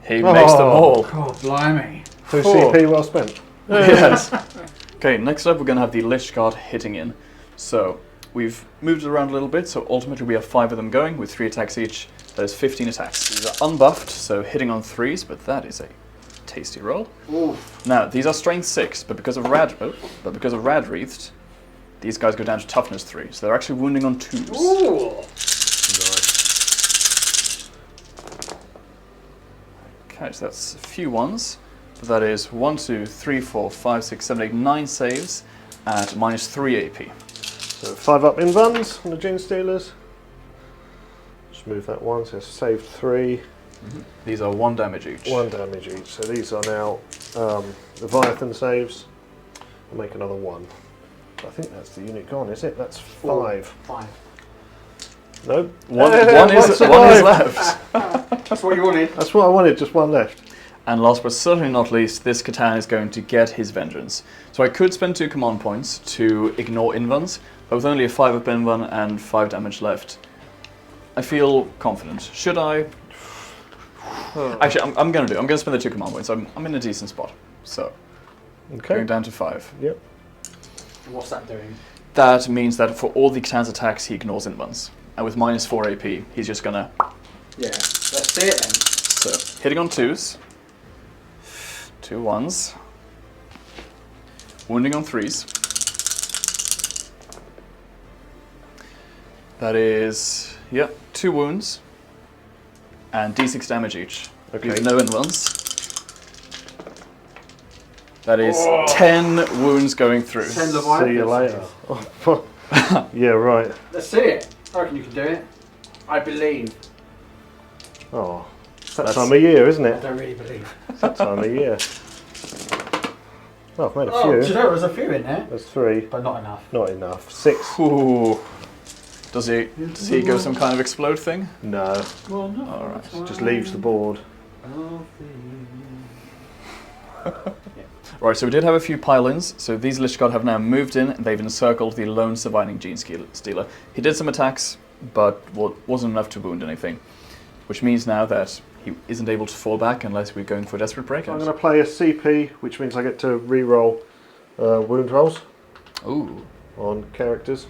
He makes them all. God, blimey. 2 Four. CP well spent. Yes. Okay, next up we're going to have the Lich Guard hitting in. So, we've moved it around a little bit, so ultimately we have 5 of them going with 3 attacks each. That is 15 attacks. These are unbuffed, so hitting on 3s, but that is a tasty roll. Oof. Now, these are strength 6, but because of Rad Wreathed, these guys go down to toughness 3, so they're actually wounding on 2s. Ooh. Nice. Okay, so that's a few ones. But that is 1, 2, 3, 4, 5, 6, 7, 8, 9 saves at -3 AP. So 5 up invuns on the Gene Stealers. Just move that one, so saved 3. These are 1 damage each. 1 damage each. So these are now Leviathan saves. I'll make another 1. I think that's the unit gone, is it? That's 5. 5. Nope. One is survived. left. That's what you wanted. That's what I wanted, just 1 left. And last but certainly not least, this Catan is going to get his vengeance. So I could spend 2 command points to ignore invuns, but with only a 5 up invun and 5 damage left, I feel confident. Should I? Actually, I'm going to do it. I'm going to spend the 2 command points. I'm in a decent spot. So, Okay. going down to 5. Yep. What's that doing? That means that for all the Catan's attacks, he ignores invuns. And with -4 AP, he's just going to... Yeah. Let's see it then. So, hitting on 2s. 2 1s. Wounding on 3s. That is, 2 wounds. And D6 damage each. Okay. With no invuns. That is 10 wounds going through. 10 Leviathan. See you later. Oh, yeah, right. Let's see it. I reckon you can do it. I believe. Oh, it's that That's- time of year, isn't I it? don't really believe. It's that time of year. Oh, I've made a Oh, do you few. know there's a few in there? There's 3. But not enough. Not enough. 6. Ooh. Does he go some kind of explode thing? No. Well, no. Alright. Just leaves the board. Right, so we did have a few pile-ins. So these Lich Guard have now moved in, and they've encircled the lone surviving Gene Stealer. He did some attacks, but wasn't enough to wound anything. Which means now that he isn't able to fall back unless we're going for a desperate I'm breakout. going to play a CP, which means I get to re-roll wound rolls Ooh, on characters.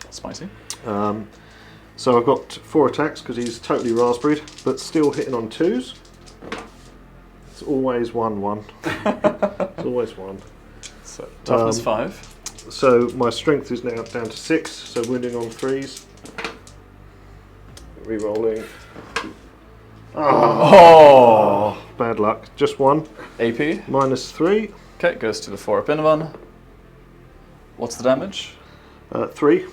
spicy. So I've got 4 attacks because he's totally raspberried, but still hitting on 2s. It's always 1-1. It's always 1. So toughness 5. So my strength is now down to 6, so wounding on 3s. Re-rolling. Oh! Bad luck. Just 1. AP. -3. Okay, goes to the 4 up Inavan. What's the damage? 3.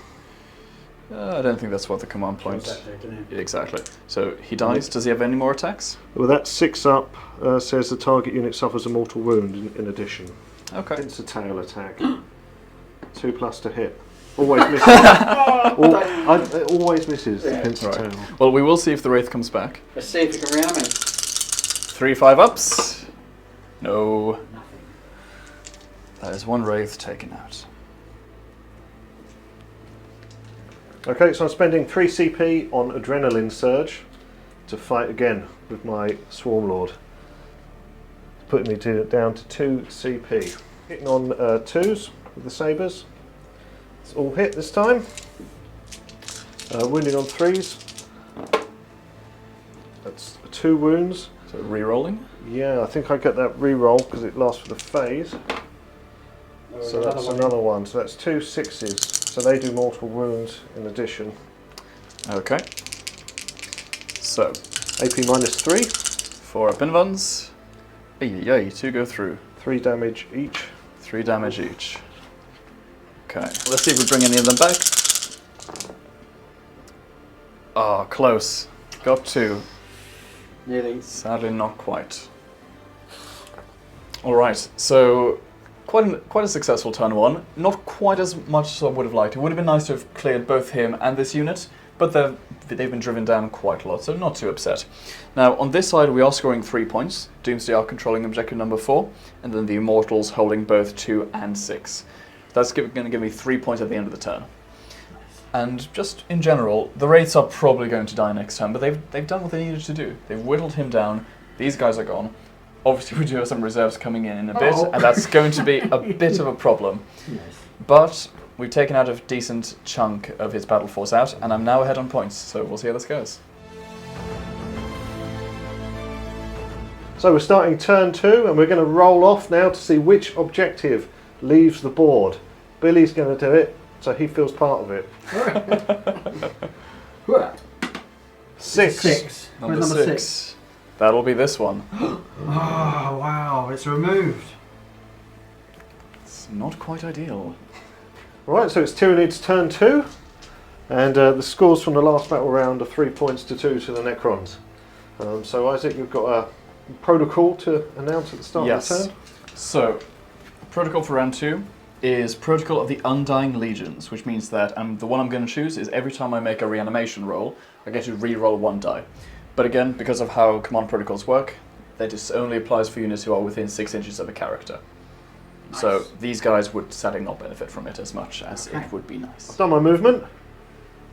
I don't think that's what the command point. What's that do, didn't it? Exactly. So he dies. Does he have any more attacks? Well, that 6 up says the target unit suffers a mortal wound in addition. Okay. It's a tail attack. 2+ to hit. Always misses. It always misses Yeah. against the Right. tail. Well, we will see if the Wraith comes back. Let's see if you can reanimate. 3 5 ups. No. Nothing. That is 1 Wraith taken out. Okay, so I'm spending 3 CP on Adrenaline Surge to fight again with my Swarm Lord. Putting me down to 2 CP. Hitting on 2s with the sabres. It's all hit this time. Wounding on 3s. That's 2 wounds. So re-rolling. Yeah, I think I get that re-roll because it lasts for the phase. So that's another one. So that's 2 6s. So they do multiple wounds in addition. Okay. So, AP -3. 4 up in ones. Yay, 2 go through. 3 damage each. 3 damage each. Okay, let's see if we bring any of them back. Oh, close. Got 2. Nearly. Sadly, not quite. Alright, so quite a successful turn 1. Not quite as much as I would have liked. It would have been nice to have cleared both him and this unit, but they've been driven down quite a lot, so not too upset. Now, on this side, we are scoring 3 points. Doomsday are controlling objective number 4, and then the Immortals holding both 2 and 6. That's going to give me 3 points at the end of the turn. And just in general, the Wraiths are probably going to die next turn, but they've done what they needed to do. They've whittled him down. These guys are gone. Obviously, we do have some reserves coming in a bit, and that's going to be a bit of a problem. Yes. But we've taken out a decent chunk of his battle force out, and I'm now ahead on points, so we'll see how this goes. So we're starting turn 2, and we're going to roll off now to see which objective leaves the board. Billy's going to do it, so he feels part of it. 6. 6. Number Where's 6. That'll be this one. Oh, wow, it's removed. It's not quite ideal. Right, so it's Tyranids turn 2, and the scores from the last battle round are 3 points to 2 to the Necrons. So Isaac, you've got a protocol to announce at the start of the turn? So, protocol for round 2 is Protocol of the Undying Legions, which means that the one I'm going to choose is every time I make a reanimation roll, I get to re-roll 1 die. But again, because of how command protocols work, that just only applies for units who are within 6 inches of a character. Nice. So these guys would sadly not benefit from it as much as it would be nice. I've done my movement.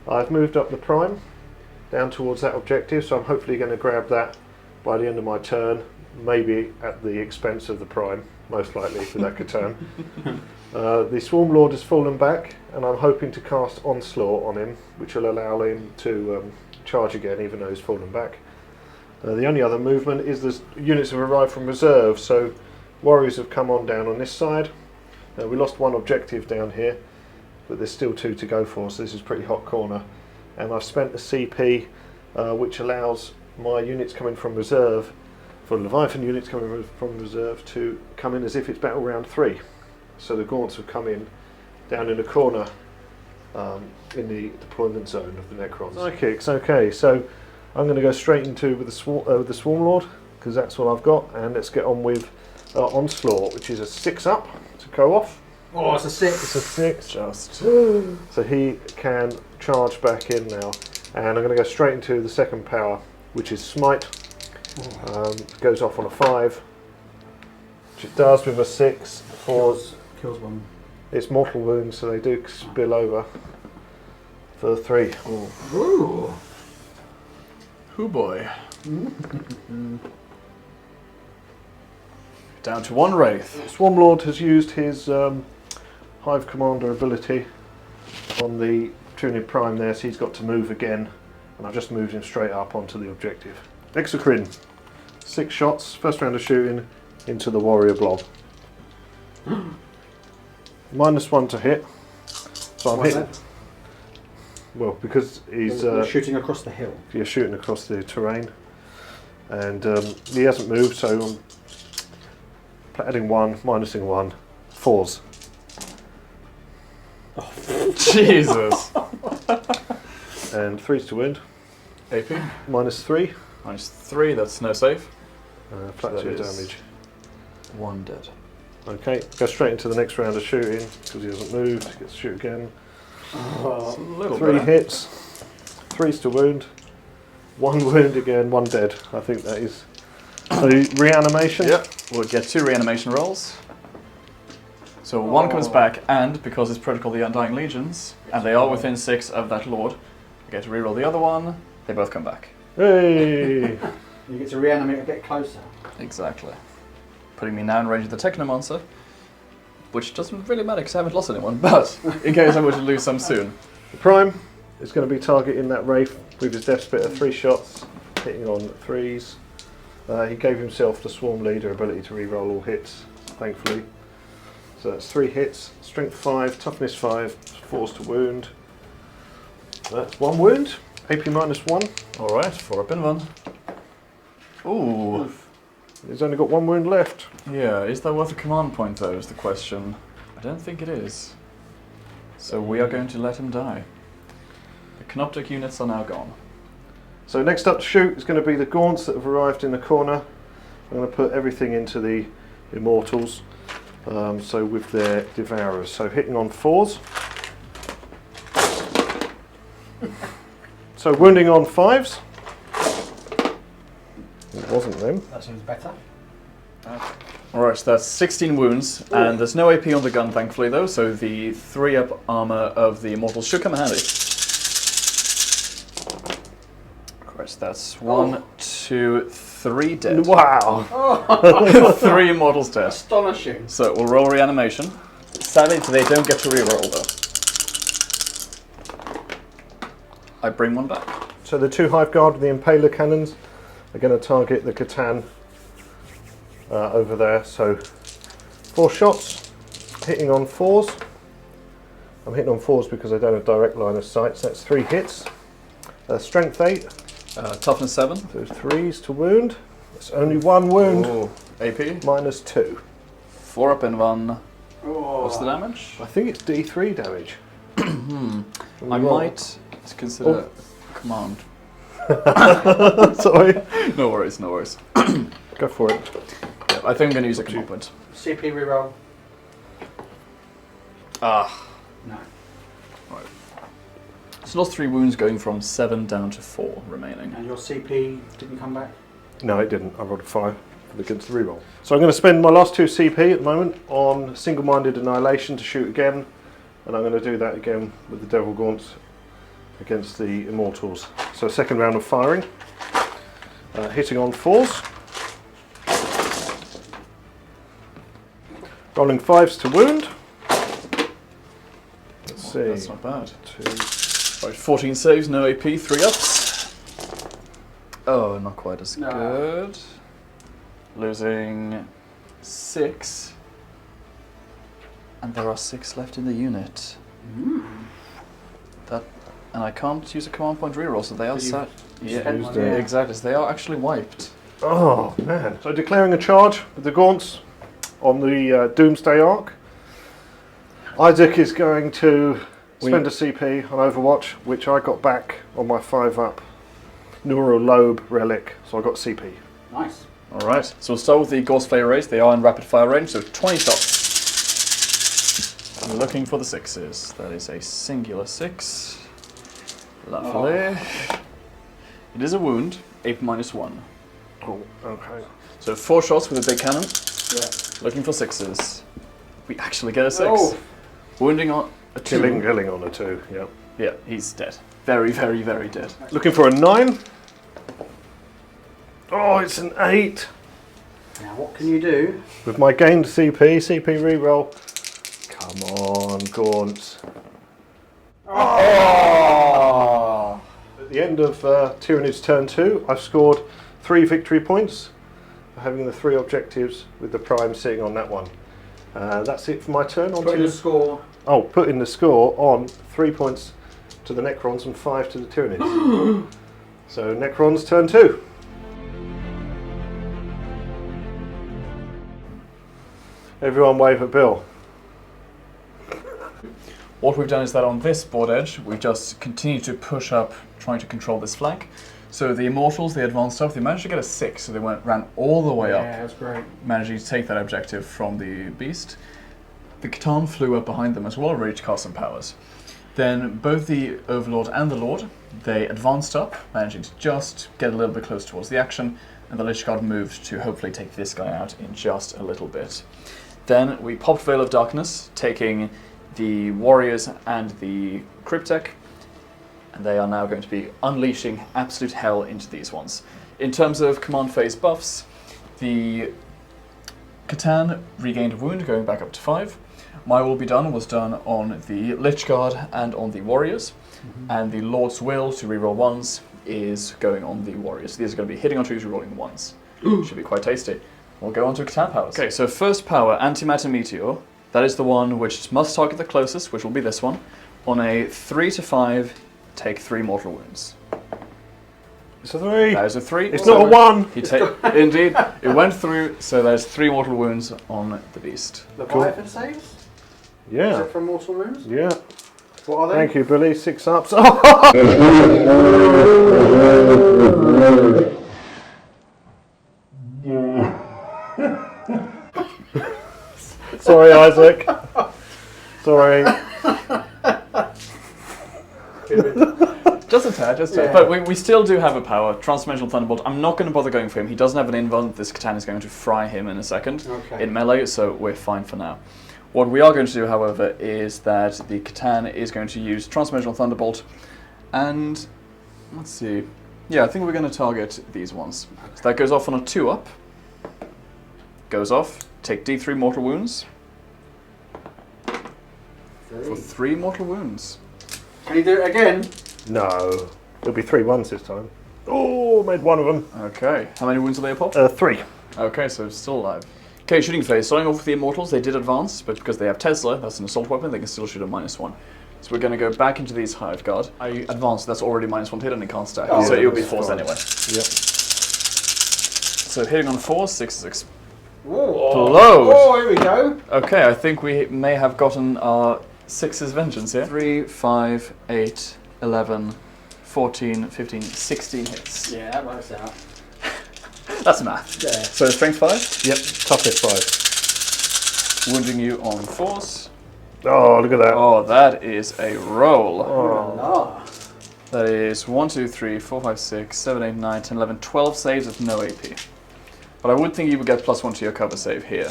I've moved up the prime down towards that objective, so I'm hopefully going to grab that by the end of my turn, maybe at the expense of the prime, most likely for that turn. The Swarm Lord has fallen back, and I'm hoping to cast Onslaught on him, which will allow him to charge again, even though he's fallen back. The only other movement is the units have arrived from reserve, so warriors have come on down on this side. We lost 1 objective down here, but there's still 2 to go for, so this is a pretty hot corner. And I've spent the CP, which allows my units coming from reserve, for Leviathan units coming from reserve, to come in as if it's battle round 3. So the Gaunts have come in down in the corner in the deployment zone of the Necrons. Psychics, okay, so I'm going to go straight into with the Swarm Lord, because that's what I've got, and let's get on with Onslaught, which is a 6 up to go off. Oh, it's a 6. It's a 6. Just. So he can charge back in now, and I'm going to go straight into the second power, which is Smite. Goes off on a 5, which it does with a 6. Kills 1. It's mortal wounds, so they do spill over for 3. Ooh. Hoo boy. Down to 1 Wraith. Swarm Lord has used his Hive Commander ability on the Tyranid Prime there, so he's got to move again, and I've just moved him straight up onto the objective. Exocrine, 6 shots, first round of shooting into the warrior blob. -1 to hit, so I'm hitting. Well, because he's shooting across the hill. You're shooting across the terrain, and he hasn't moved, so I'm adding 1, minusing 1, 4s. Oh, Jesus. And 3s to wound. AP? -3. -3, that's no save. Flat So 2 that is damage. 1 dead. Okay, go straight into the next round of shooting, because he hasn't moved, he gets to shoot again. It's a little 3 better. hits, 3s to wound, 1 wound again, 1 dead. I think that is. So reanimation? Yep, we'll get 2 reanimation rolls. So 1 comes back, and because it's Protocol of the Undying Legions, and they are within 6 of that Lord, I get to reroll the other one, they both come back. Hey! You get to reanimate a bit closer. Exactly. Putting me now in range of the Technomancer. which doesn't really matter because I haven't lost anyone, but in case I were to lose some soon. The Prime is going to be targeting that Wraith with his Death Spitter, 3 shots, hitting on 3s. He gave himself the Swarm Leader ability to reroll all hits, thankfully. So that's 3 hits, Strength 5, Toughness 5, 4s to wound. That's 1 wound, AP -1. Alright, 4 up in 1. Ooh. He's only got 1 wound left. Yeah, is that worth a command point though, is the question. I don't think it is. So we are going to let him die. The Canoptic units are now gone. So next up to shoot is going to be the Gaunts that have arrived in the corner. I'm going to put everything into the Immortals. So with their Devourers. So hitting on 4s. So wounding on 5s. It wasn't them. That seems better. Alright, so that's 16 wounds, and there's no AP on the gun thankfully though, so the 3-up armor of the Immortals should come in handy. Alright, that's 1, 2, 3 dead. Wow! 3 Immortals dead. Astonishing. So we'll roll reanimation. Sadly, they don't get to reroll though. I bring one back. So the 2 Hive Guard with the Impaler cannons are going to target the Catan over there. So 4 shots, hitting on 4s. I'm hitting on 4s because I don't have direct line of sight, so that's 3 hits. Strength 8. Toughness 7. So 3s to wound. It's only 1 wound. Ooh. AP. -2. 4 up in 1. Oh. What's the damage? I think it's D3 damage. I might consider command. Sorry. No worries, no worries. Go for it. Yeah, I think I'm going to use a command point. CP reroll. Ah. No. Right. So lost 3 wounds, going from 7 down to 4 remaining. And your CP didn't come back? No, it didn't. I rolled a 5 against the reroll. So I'm going to spend my last 2 CP at the moment on Single-Minded Annihilation to shoot again. And I'm going to do that again with the Devil Gaunts against the Immortals. So second round of firing. Hitting on 4s. Rolling 5s to wound. Let's see. That's not bad. 2. Right, 14 saves, no AP, 3 ups. Oh, not quite as good. Losing 6. And there are 6 left in the unit. And I can't use a command point reroll, so they are sat. Yeah, exactly. So they are actually wiped. Oh man! So declaring a charge with the Gaunts on the Doomsday Arc. Isaac is going to spend a CP on Overwatch, which I got back on my 5-up Neural Lobe relic, so I got CP. Nice. All right. So we'll start with the Ghost Flare Rays. They are in rapid fire range, so 20 shots. I'm looking for the 6s. That is a singular 6. Lovely. Oh. It is a wound, AP -1. Oh, okay. So 4 shots with a big cannon. Yeah. Looking for 6s. We actually get a 6. Oh. Wounding on a 2. Killing on a 2, yeah. Yeah, he's dead. Very, very, very dead. Looking for a 9. Oh, it's an 8. Now what can you do? With my gained CP reroll. Come on, Gaunts. Oh. At the end of Tyranids turn 2, I've scored 3 victory points for having the 3 objectives with the Prime sitting on that one. That's it for my turn. On Put in the score. Oh, put in the score on 3 points to the Necrons and 5 to the Tyranids. So Necrons turn 2. Everyone wave at Bill. What we've done is that on this board edge, we've just continued to push up, trying to control this flank. So the Immortals, the advanced stuff, they managed to get a 6, so they ran all the way up. Yeah, that's great. Managing to take that objective from the Beast. The Catan flew up behind them as well, ready to cast some powers. Then both the Overlord and the Lord, they advanced up, managing to just get a little bit close towards the action, and the Lich Guard moved to hopefully take this guy out in just a little bit. Then we popped Veil of Darkness, taking the Warriors and the Cryptek, and they are now going to be unleashing absolute hell into these ones. In terms of command phase buffs, the Catan regained a wound, going back up to 5. My Will Be Done was done on the Lich Guard and on the Warriors, and the Lord's Will to reroll ones is going on the Warriors. These are going to be hitting on twos, rerolling ones. Should be quite tasty. We'll go on to Catan powers. Okay, so first power, Antimatter Meteor. That is the one which must target the closest, which will be this one. On a 3 to 5, take 3 mortal wounds. It's a 3. That is a 3. It's not a 1. Indeed, it went through, so there's 3 mortal wounds on the beast. Leviathan saves? Is Yeah. it from mortal wounds? Yeah. What are they? Thank you, Billy. 6 ups. Sorry, Isaac. Sorry. Just a tad, just a tad. But we still do have a power, Transdimensional Thunderbolt. I'm not going to bother going for him. He doesn't have an invuln. This Catan is going to fry him in a second in melee, so we're fine for now. What we are going to do, however, is that the Catan is going to use Transdimensional Thunderbolt, and let's see. Yeah, I think we're going to target these ones. So that goes off on a 2-up. Goes off. Take D3 mortal wounds. For 3 mortal wounds. Can you do it again? No. It'll be 3 ones this time. Oh, made 1 of them. Okay. How many wounds are they pop? 3. Okay, so still alive. Okay, shooting phase. Starting off with the Immortals, they did advance, but because they have Tesla, that's an assault weapon, they can still shoot a -1. So we're going to go back into these Hive Guard. I advanced, that's already -1 to hit and it can't stack. Oh, so yeah, it'll be that's 4s fine. anyway. Yep. So hitting on 4, 6 is Oh, Load. oh, here we go. Okay, I think we may have gotten our 6's vengeance here. 3, 5, 8, 11, 14, 15, 16 hits. Yeah, that works out. That's math. Yeah. So strength 5, Yep, toughness 5. wounding you on 4s. Oh, look at that. Oh, that is a roll. Oh. That is 1, 2, 3, 4, 5, 6, 7, 8, 9, 10, 11, 12 saves with no AP. But I would think you would get +1 to your cover save here.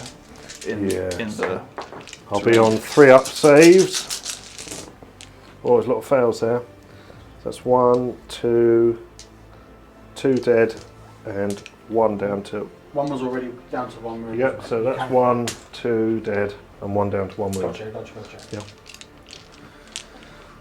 In the... I'll be on 3-up saves. Oh, there's a lot of fails there. So that's 1, 2, 2 dead, and 1 down to... One was already down to 1 wound. Yep, so that's 1, 2 dead, and 1 down to 1 wound. Gotcha. Yep.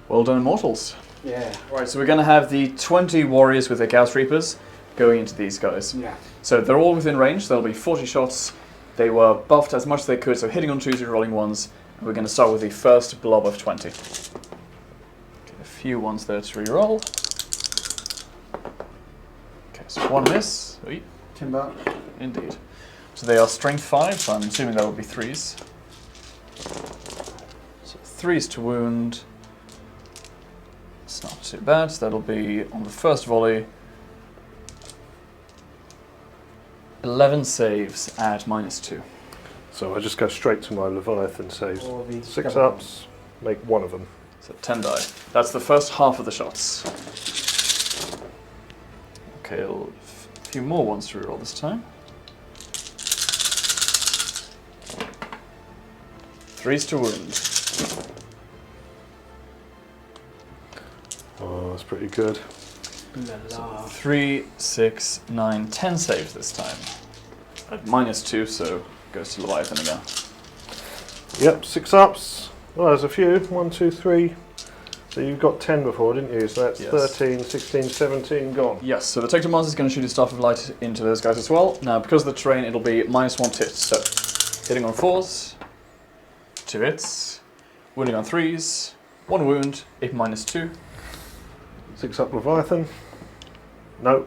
Well done, Immortals. Yeah. Right, so we're going to have the 20 warriors with their Gauss Reapers going into these guys. Yeah. So they're all within range, there'll be 40 shots. They were buffed as much as they could, so hitting on 2s, rolling 1s. And we're going to start with the first blob of 20. Get a few ones there to reroll. Okay, so 1 miss. Oy. Timber. Indeed. So they are strength 5, so I'm assuming that would be 3s. So 3s to wound. It's not too bad, so that'll be on the first volley. 11 saves at -2. So I just go straight to my Leviathan saves. Or the 6 double. ups, make 1 of them. So 10 die. That's the first half of the shots. Okay, a few more ones to reroll this time. 3s to wound. Oh, that's pretty good. 3, 6, 9, 10 saves this time. At -2, so goes to Leviathan again. Yep, 6 ups. Well, there's a few. 1, 2, 3. So you got 10 before, didn't you? So that's Yes. 13, 16, 17 gone. Yes, so the Tecton Monster is going to shoot his Staff of Light into those guys as well. Now, because of the terrain, it'll be -1 to hit. So, hitting on 4s, 2 hits, wounding on 3s, 1 wound, AP -2. 6 up Leviathan. No.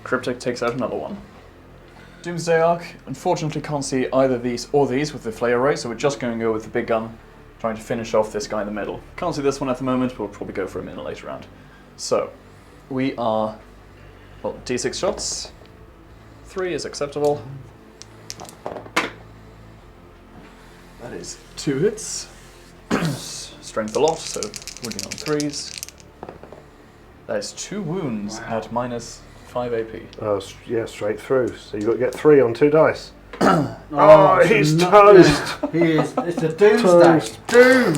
Cryptic takes out another one. Doomsday Arc, unfortunately can't see either these or these with the flare array, so we're just going to go with the big gun, trying to finish off this guy in the middle. Can't see this one at the moment, but we'll probably go for him in a later round. So, we are, well, D6 shots. 3 is acceptable. That is 2 hits. Strength a lot, so wounding on 3s. That is 2 wounds at -5 AP. Yeah, straight through. So you've got to get 3 on 2 dice. Oh, he's it's a toast. He is. It's a doom Toast. stack. Doom.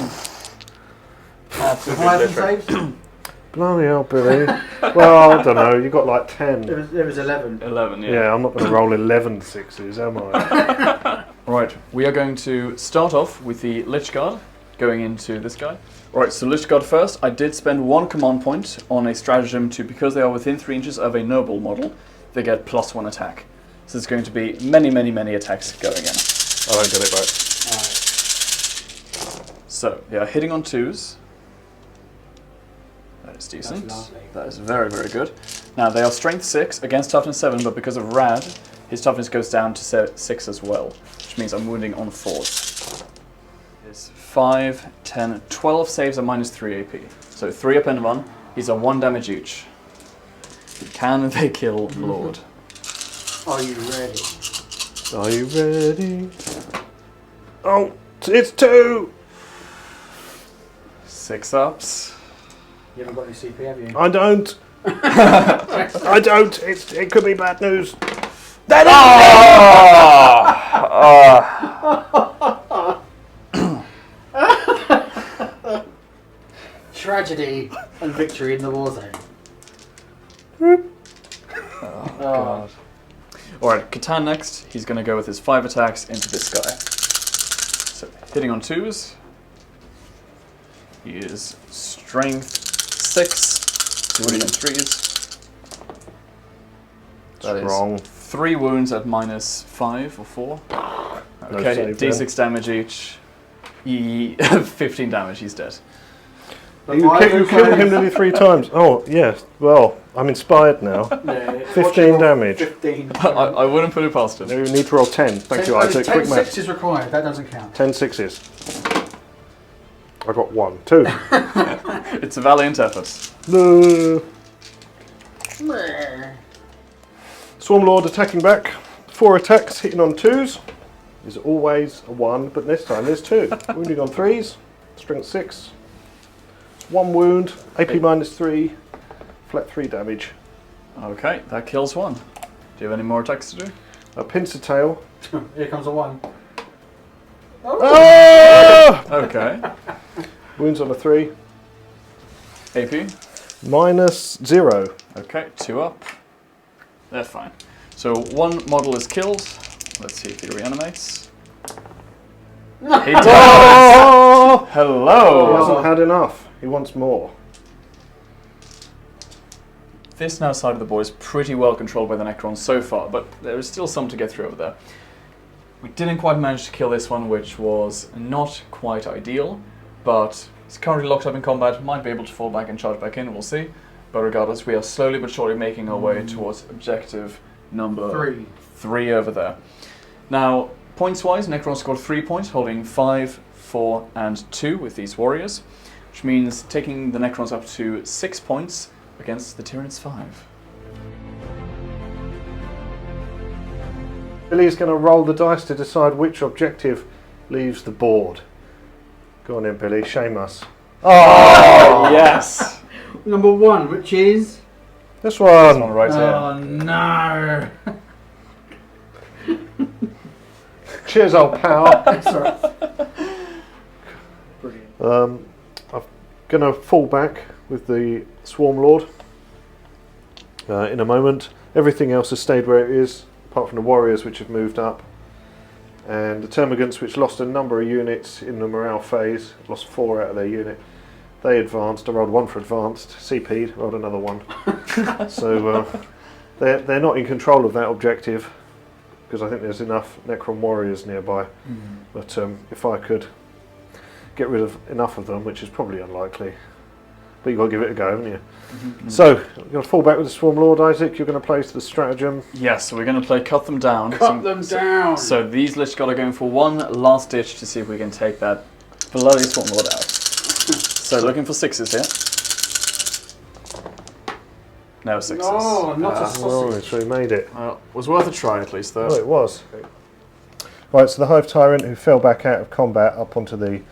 Absolutely Leviathan obliterated. saves. Bloody hell, Billy. Well, I don't know. You got like 10. It was 11. 11, yeah. Yeah, I'm not going to roll 11 6s, am I? Right, we are going to start off with the Lich Guard, going into this guy. Right, so Lich Guard first. I did spend 1 command point on a stratagem to, because they are within 3 inches of a noble model, they get +1 attack. So there's going to be many, many, many attacks going in. I don't get it back. So, they are hitting on 2s. That is decent. That's lovely. That is very, very good. Now, they are strength 6 against toughness 7, but because of Rad, his toughness goes down to 6 as well, which means I'm wounding on 4s. It's 5, 10, 12 saves at -3 AP. So 3 up and 1. He's a 1 damage each. Can they kill Lord? Are you ready? Are you ready? Oh, it's 2! 6 ups. You haven't got any CP, have you? I don't. I don't. It could be bad news. Tragedy and victory in the war zone. God. Alright, Catan next. He's going to go with his 5 attacks into this guy. So, hitting on 2s. He is strength 6, wounding on 3s. That is Strong. 3 wounds at -5 or 4. No Okay, save D6 damage each. 15 damage, he's dead. You killed him nearly 3 times. Oh, yes. Well, I'm inspired now. 15 damage. 15. I wouldn't put it past him. You need to roll 10. Thank you, Isaac. 10 Quick math. 6 is required, that doesn't count. 10 6s. I got 1. 2. It's a valiant effort. No. Swarmlord attacking back. 4 attacks, hitting on 2s. Is always a 1, but this time there's 2. Wounding on 3s. Strength 6. 1 wound. AP -3. Flat 3 damage. Okay, that kills 1. Do you have any more attacks to do? A pincer tail. Here comes a 1. Oh! Okay. Wounds on a 3. AP? -0. Okay, 2 up. They're fine. So 1 model is killed. Let's see if he reanimates. He does! Oh! He Hello! hasn't had enough. He wants more. This now side of the board is pretty well controlled by the Necrons so far, but there is still some to get through over there. We didn't quite manage to kill this one, which was not quite ideal, but it's currently locked up in combat, might be able to fall back and charge back in, we'll see. But regardless, we are slowly but surely making our way towards objective number 3 over there. Now, points-wise, Necron scored 3 points, holding 5, 4, and 2 with these warriors, which means taking the Necrons up to 6 points against the Tyranids 5. Billy's going to roll the dice to decide which objective leaves the board. Go on in, Billy. Shame us. Oh, yes! Number 1, which is... This one. Right here. Oh no! Cheers, old pal. Sorry. Brilliant. I'm going to fall back with the Swarm Lord in a moment. Everything else has stayed where it is, apart from the warriors, which have moved up. And the Termagants, which lost a number of units in the morale phase, lost 4 out of their unit. They advanced. I rolled 1 for advanced. CP'd, rolled another 1. So they're not in control of that objective, because I think there's enough Necron warriors nearby. But if I could get rid of enough of them, which is probably unlikely, but you've got to give it a go, haven't you? So, you're going to fall back with the Swarm Lord, Isaac. You're going to place the stratagem. Yes, so we're going to play Cut Them Down. Cut them down! So these Lich God are going for one last ditch to see if we can take that bloody Swarm Lord out. So looking for 6s here. No 6s. No, not a Oh, sausage. so we made it. Was worth a try at least though. Oh, it was. Right, so the Hive Tyrant, who fell back out of combat up onto the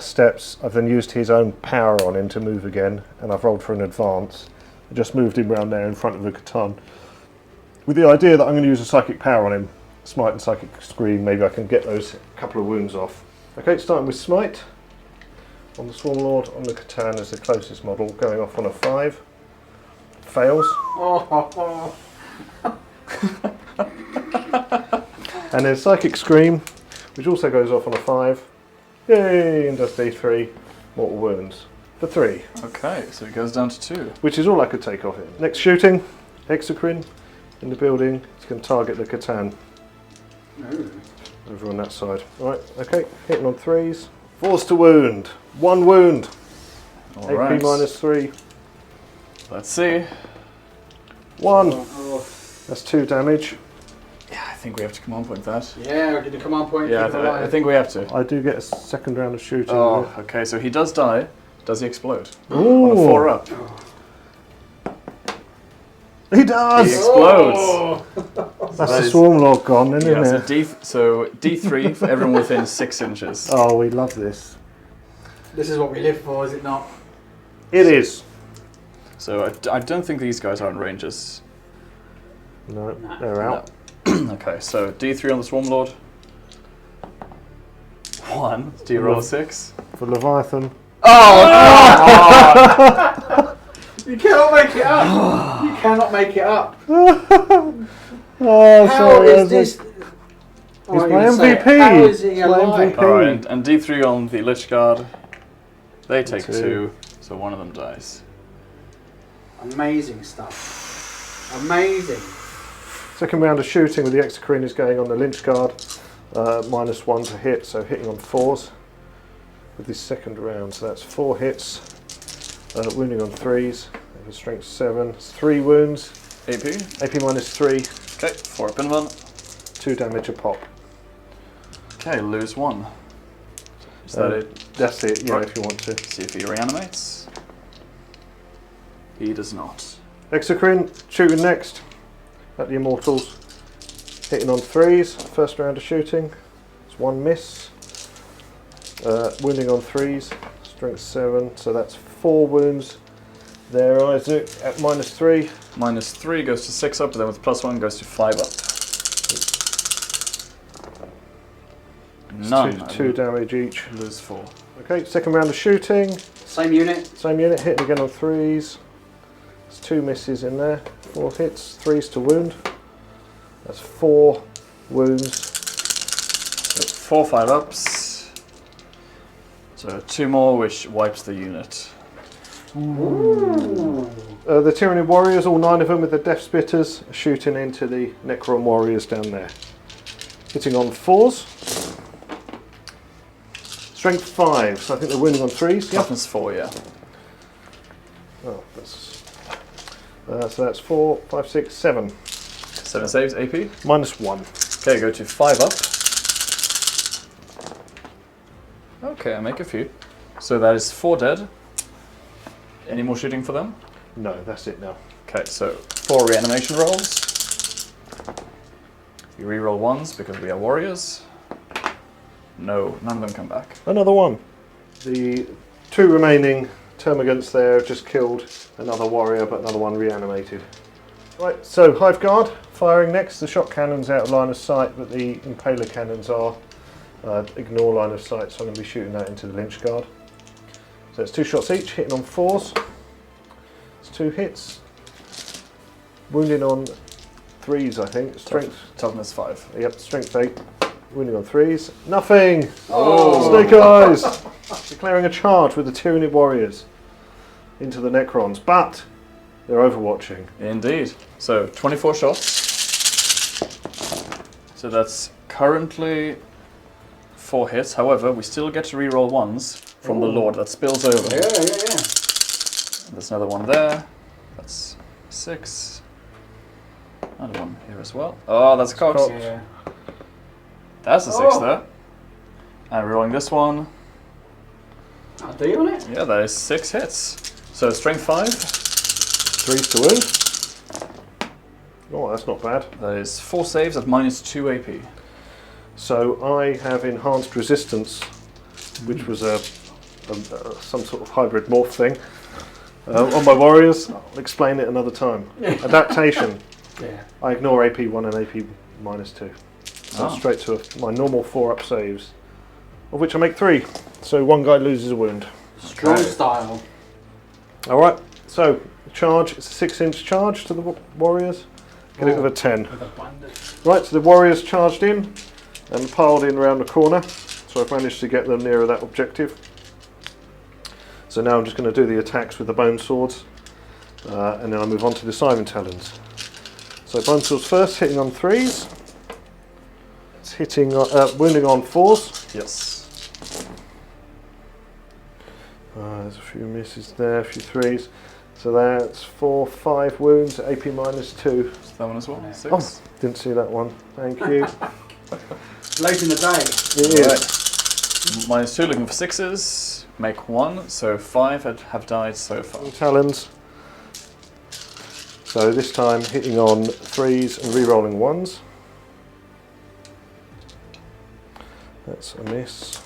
steps, I've then used his own power on him to move again, and I've rolled for an advance. I just moved him round there in front of the Catan, with the idea that I'm going to use a Psychic Power on him. Smite and Psychic Scream, maybe I can get those couple of wounds off. Okay, starting with Smite. On the Swarm Lord, on the Catan as the closest model, going off on a 5. Fails. And then Psychic Scream. which also goes off on a 5. Yay! And does D3 mortal wounds for 3. Okay, so it goes down to 2. Which is all I could take off it. Next shooting, Exocrine in the building. It's going to target the Catan. Over on that side. Right, okay, hitting on 3s. 4s to wound. 1 wound. All AP right. -3. Let's see. 1. Oh. That's 2 damage. Yeah, I think we have to command point that. Yeah, we're going to command point. Yeah, keep it alive. I think we have to. I do get a second round of shooting. Oh, okay, so he does die. Does he explode? Ooh. On a 4 up. He does! He explodes. Oh. That's that the is- swarm log gone, isn't Yeah, it? so D3 for everyone within 6 inches. Oh, we love this. This is what we live for, is it not? It is. So I don't think these guys are in ranges. No, they're out. Okay, so D3 on the Swarm Lord. 1. Do you roll a 6? For Leviathan. You cannot make it up! You cannot make it up! Oh, How sorry. is this? He's my MVP. How is he He's my alive? MVP. Alright, and D3 on the Lich Guard. They take 2. 2, so one of them dies. Amazing stuff. Amazing. Second round of shooting with the Exocrine is going on the Lynch Guard. -1 to hit, so hitting on 4s with this second round. So that's 4 hits. Wounding on 3s. With strength 7. It's 3 wounds. AP? AP -3. Okay, 4 up in 1. 2 damage a pop. Okay, lose 1. Is that it? That's it, yeah, Right. if you want to. See if he reanimates. He does not. Exocrine, shooting next at the Immortals. Hitting on 3s, first round of shooting. It's 1 miss. Wounding on 3s, strength 7, so that's 4 wounds. There, Isaac, at -3. -3 goes to 6 up, but then with +1 goes to 5 up. None. Two damage each. Lose 4. Okay, second round of shooting. Same unit. Same unit, hitting again on 3s. There's 2 misses in there. 4 hits, 3s to wound. That's 4 wounds. So 4 5 ups. So 2 more, which wipes the unit. The Tyranid Warriors, all 9 of them with the Death Spitters, shooting into the Necron Warriors down there. Hitting on 4s. Strength 5, so I think they're wounding on 3s. Yep. Toughness 4, yeah. Oh, so that's 4, 5, 6, 7. 7 saves, AP. -1. Okay, go to 5 up. Okay, I make a few. So that is 4 dead. Any more shooting for them? No, that's it now. Okay, so 4 reanimation rolls. You reroll 1s because we are warriors. No, none of them come back. Another one. The 2 remaining termagants there have just killed another warrior, but another one reanimated. Right, so Hive Guard firing next. The shot cannon's out of line of sight, but the impaler cannons are. Ignore line of sight, so I'm going to be shooting that into the Lynch Guard. So it's 2 shots each, hitting on 4s. It's 2 hits. Wounding on 3s, I think. Strength. Toughness 5. Yep, strength 8. Wounding on 3s. Nothing! Oh. Snake Eyes! Declaring a charge with the Tyranid Warriors into the Necrons, but they're overwatching. Indeed. So 24 shots. So that's currently 4 hits. However, we still get to reroll 1s from the Lord. That spills over. Yeah. There's another one there. That's 6. Another one here as well. Oh, that's cocked. Yeah. That's a 6 there. And rerolling this one. I'll do you on it? Yeah, that is 6 hits. So strength 5. 3s to wound. Oh, that's not bad. That is 4 saves at -2 AP. So I have enhanced resistance, which was some sort of hybrid morph thing on my warriors. I'll explain it another time. Adaptation. Yeah. I ignore AP 1 and AP -2. So Ah. straight to my normal 4-up saves, of which I make 3. So one guy loses a wound. Strong Okay. style. Alright, so charge. It's a 6-inch charge to the warriors. Get it with a 10. With abundance. Right, so the warriors charged in. and piled in around the corner, so I've managed to get them nearer that objective. So now I'm just going to do the attacks with the bone swords, and then I'll move on to the Siren Talons. So bone swords first, hitting on 3s. It's hitting, wounding on 4s. Yes. There's a few misses there, a few 3s. So that's 4, 5 wounds, AP -2. That one as well. 6. Oh, didn't see that one. Thank you. Late in the day. It is. Right. -2, looking for 6s. Make 1, so 5 have died so far. Talons. So this time hitting on 3s and re-rolling 1s. That's a miss.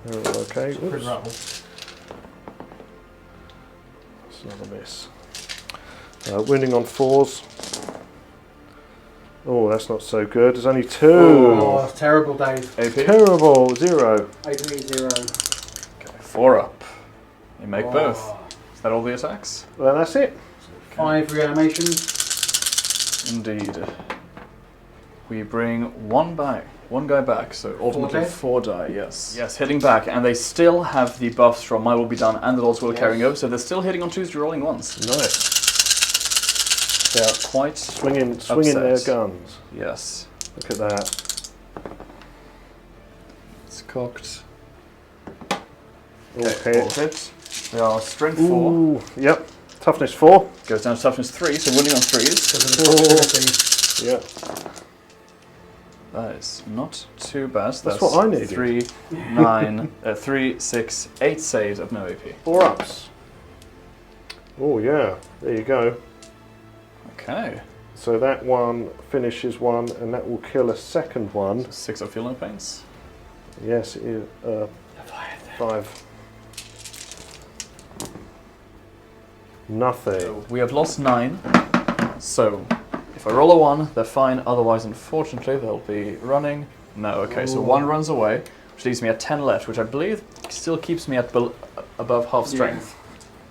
They're all okay. Oops. That's another miss. Wounding on 4s. Oh, that's not so good. There's only 2. Oh, terrible, Dave. AP. Terrible. 0. AP 0. Okay, 4 up. You make both. Is that all the attacks? Well, that's it. 5 reanimation. Indeed. We bring one guy back, so ultimately 4 die, yes. Yes, hitting back, and they still have the buffs from My Will Be Done and the Lord's Will carrying over, so they're still hitting on 2s, rolling 1s. Nice. They are quite Swinging their upset. guns. Yes. Look at that. It's cocked. All Okay, all hit. hit. They are strength 4. Ooh, yep. Toughness 4. Goes down to toughness 3, so wounding on 3s. Yeah. That is not too bad. That's what I needed. 3, 9, 3, 6, 8 saves of no AP. 4 ups. Oh yeah, there you go. Okay. So that one finishes one, and that will kill a second one. 6 of feel no pains. Yes, it is. 5. Nothing. So we have lost 9. So if I roll a 1, they're fine. Otherwise, unfortunately, they'll be running. No, okay, so 1 runs away, which leaves me at 10 left, which I believe still keeps me at above half strength.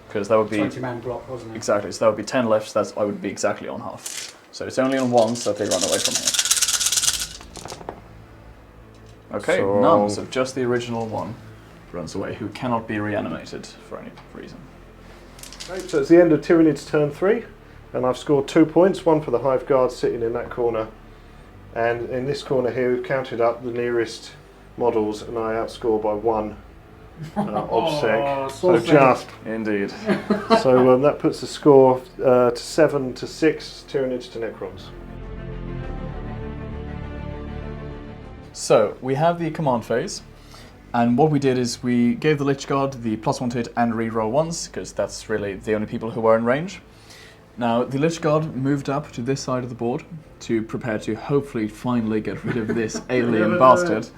Because that would be 20-man block, wasn't it? exactly. So that would be 10 left. So I would be exactly on half. So it's only on 1, so they run away from here. Okay, So none. So just the original 1 runs away, who cannot be reanimated for any reason. Okay, so it's the end of Tyranid's turn 3, and I've scored 2 points. One for the Hive Guard sitting in that corner, and in this corner here we've counted up the nearest models, and I outscore by 1 obsec. So just. Indeed. So that puts the score to 7-6 Tyranids to Necrons. So we have the command phase, and what we did is we gave the Lich Guard the +1 to hit and reroll 1s, because that's really the only people who were in range. Now the Lich Guard moved up to this side of the board to prepare to hopefully finally get rid of this alien bastard.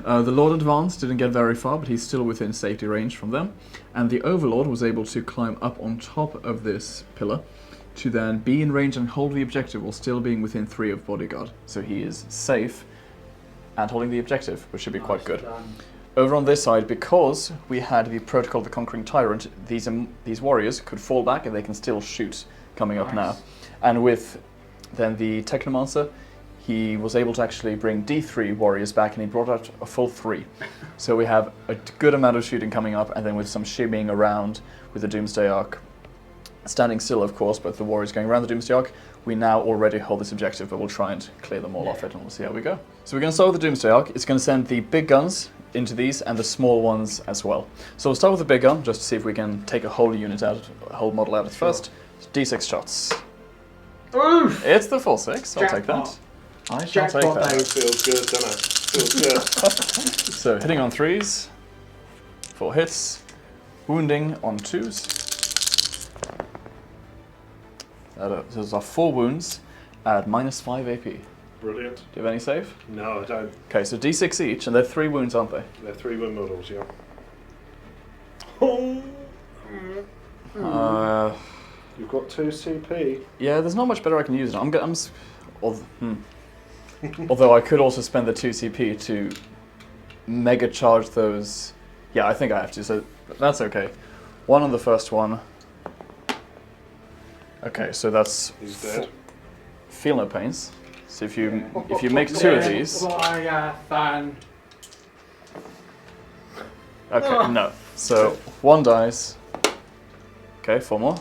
The Lord advanced, didn't get very far, but he's still within safety range from them. And the Overlord was able to climb up on top of this pillar to then be in range and hold the objective while still being within 3 of Bodyguard. So he is safe and holding the objective, which should be quite good. Over on this side, because we had the Protocol of the Conquering Tyrant, these warriors could fall back and they can still shoot coming up now. And with then the Technomancer, he was able to actually bring D3 warriors back, and he brought out a full 3. So we have a good amount of shooting coming up, and then with some shimmying around with the Doomsday Arc. Standing still, of course, but the warriors going around the Doomsday Arc, we now already hold this objective, but we'll try and clear them all off it, and we'll see how we go. So we're going to start with the Doomsday Arc. It's going to send the big guns into these, and the small ones as well. So we'll start with the big gun, just to see if we can take a whole unit out, a whole model out at first. D6 shots. Oof! It's the full 6, I'll take Jackpot. that. I shall take Jackpot, that. Dave. Feels good, doesn't it? Feels good. So hitting on 3s, 4 hits, wounding on 2s. Those are 4 wounds at -5 AP. Brilliant. Do you have any save? No, I don't. Okay, so D6 each, and they're 3 wounds, aren't they? They're 3 win models, yeah. You've got 2 CP. Yeah, there's not much better I can use. Although I could also spend the 2 CP to mega charge those. Yeah, I think I have to, so that's okay. 1 on the first one. Okay, so that's He's dead. feel no pains. So if you make 2 of these, Fan. okay, no. So 1 dies. Okay, 4 more.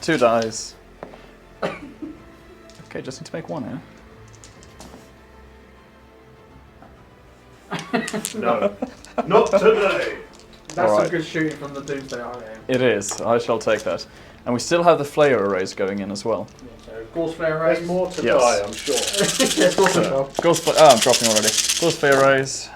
2 dies. Okay, just need to make 1 here. No, not today. That's Alright. some good shooting from the Doomsday Army. It is. I shall take that. And we still have the Flayer arrays going in as well. So, Gorse Flare There's Rays. more to Yes. die, I'm sure. Yes, Gorse Flare. I'm dropping already. Ghost Flayer arrays.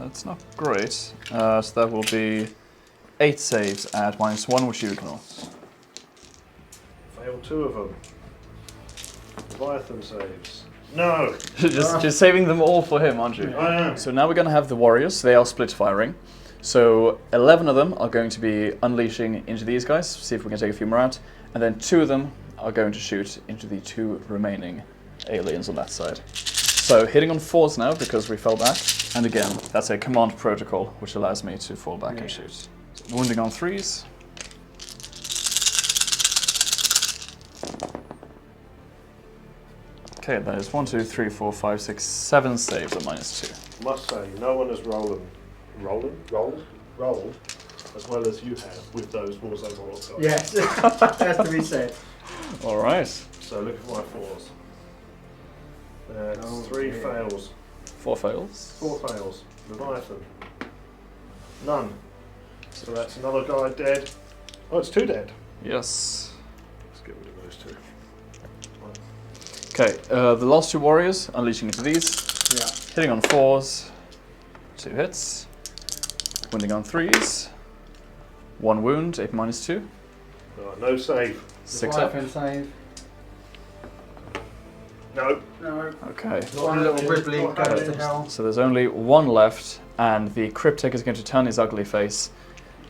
It's not great. So that will be 8 saves at -1, which you ignore. Failed 2 of them. Leviathan saves. No! just saving them all for him, aren't you? I am. So now we're going to have the warriors. They are split firing. So 11 of them are going to be unleashing into these guys. See if we can take a few more out. And then 2 of them are going to shoot into the 2 remaining aliens on that side. So hitting on 4s now because we fell back. And again, that's a command protocol which allows me to fall back and shoot. So wounding on 3s. Okay, that is 1, 2, 3, 4, 5, 6, 7 saves at -2. Must say, no one has rolled as well as you have with those Warzone Warlocks guys. Yes, has to be said. All right. So look at my 4s. That's 3 fails. 4 fails. 4 fails. Leviathan. None. So that's another guy dead. Oh, it's 2 dead. Yes. Let's get rid of those 2. Okay, the last 2 warriors unleashing into these. Yeah. Hitting on 4s. 2 hits. Wounding on 3s. 1 wound, 8 -2. No save. 6 up. Leviathan save. No. No. Okay. One little Ripley goes to hell. So there's only 1 left, and the Cryptek is going to turn his ugly face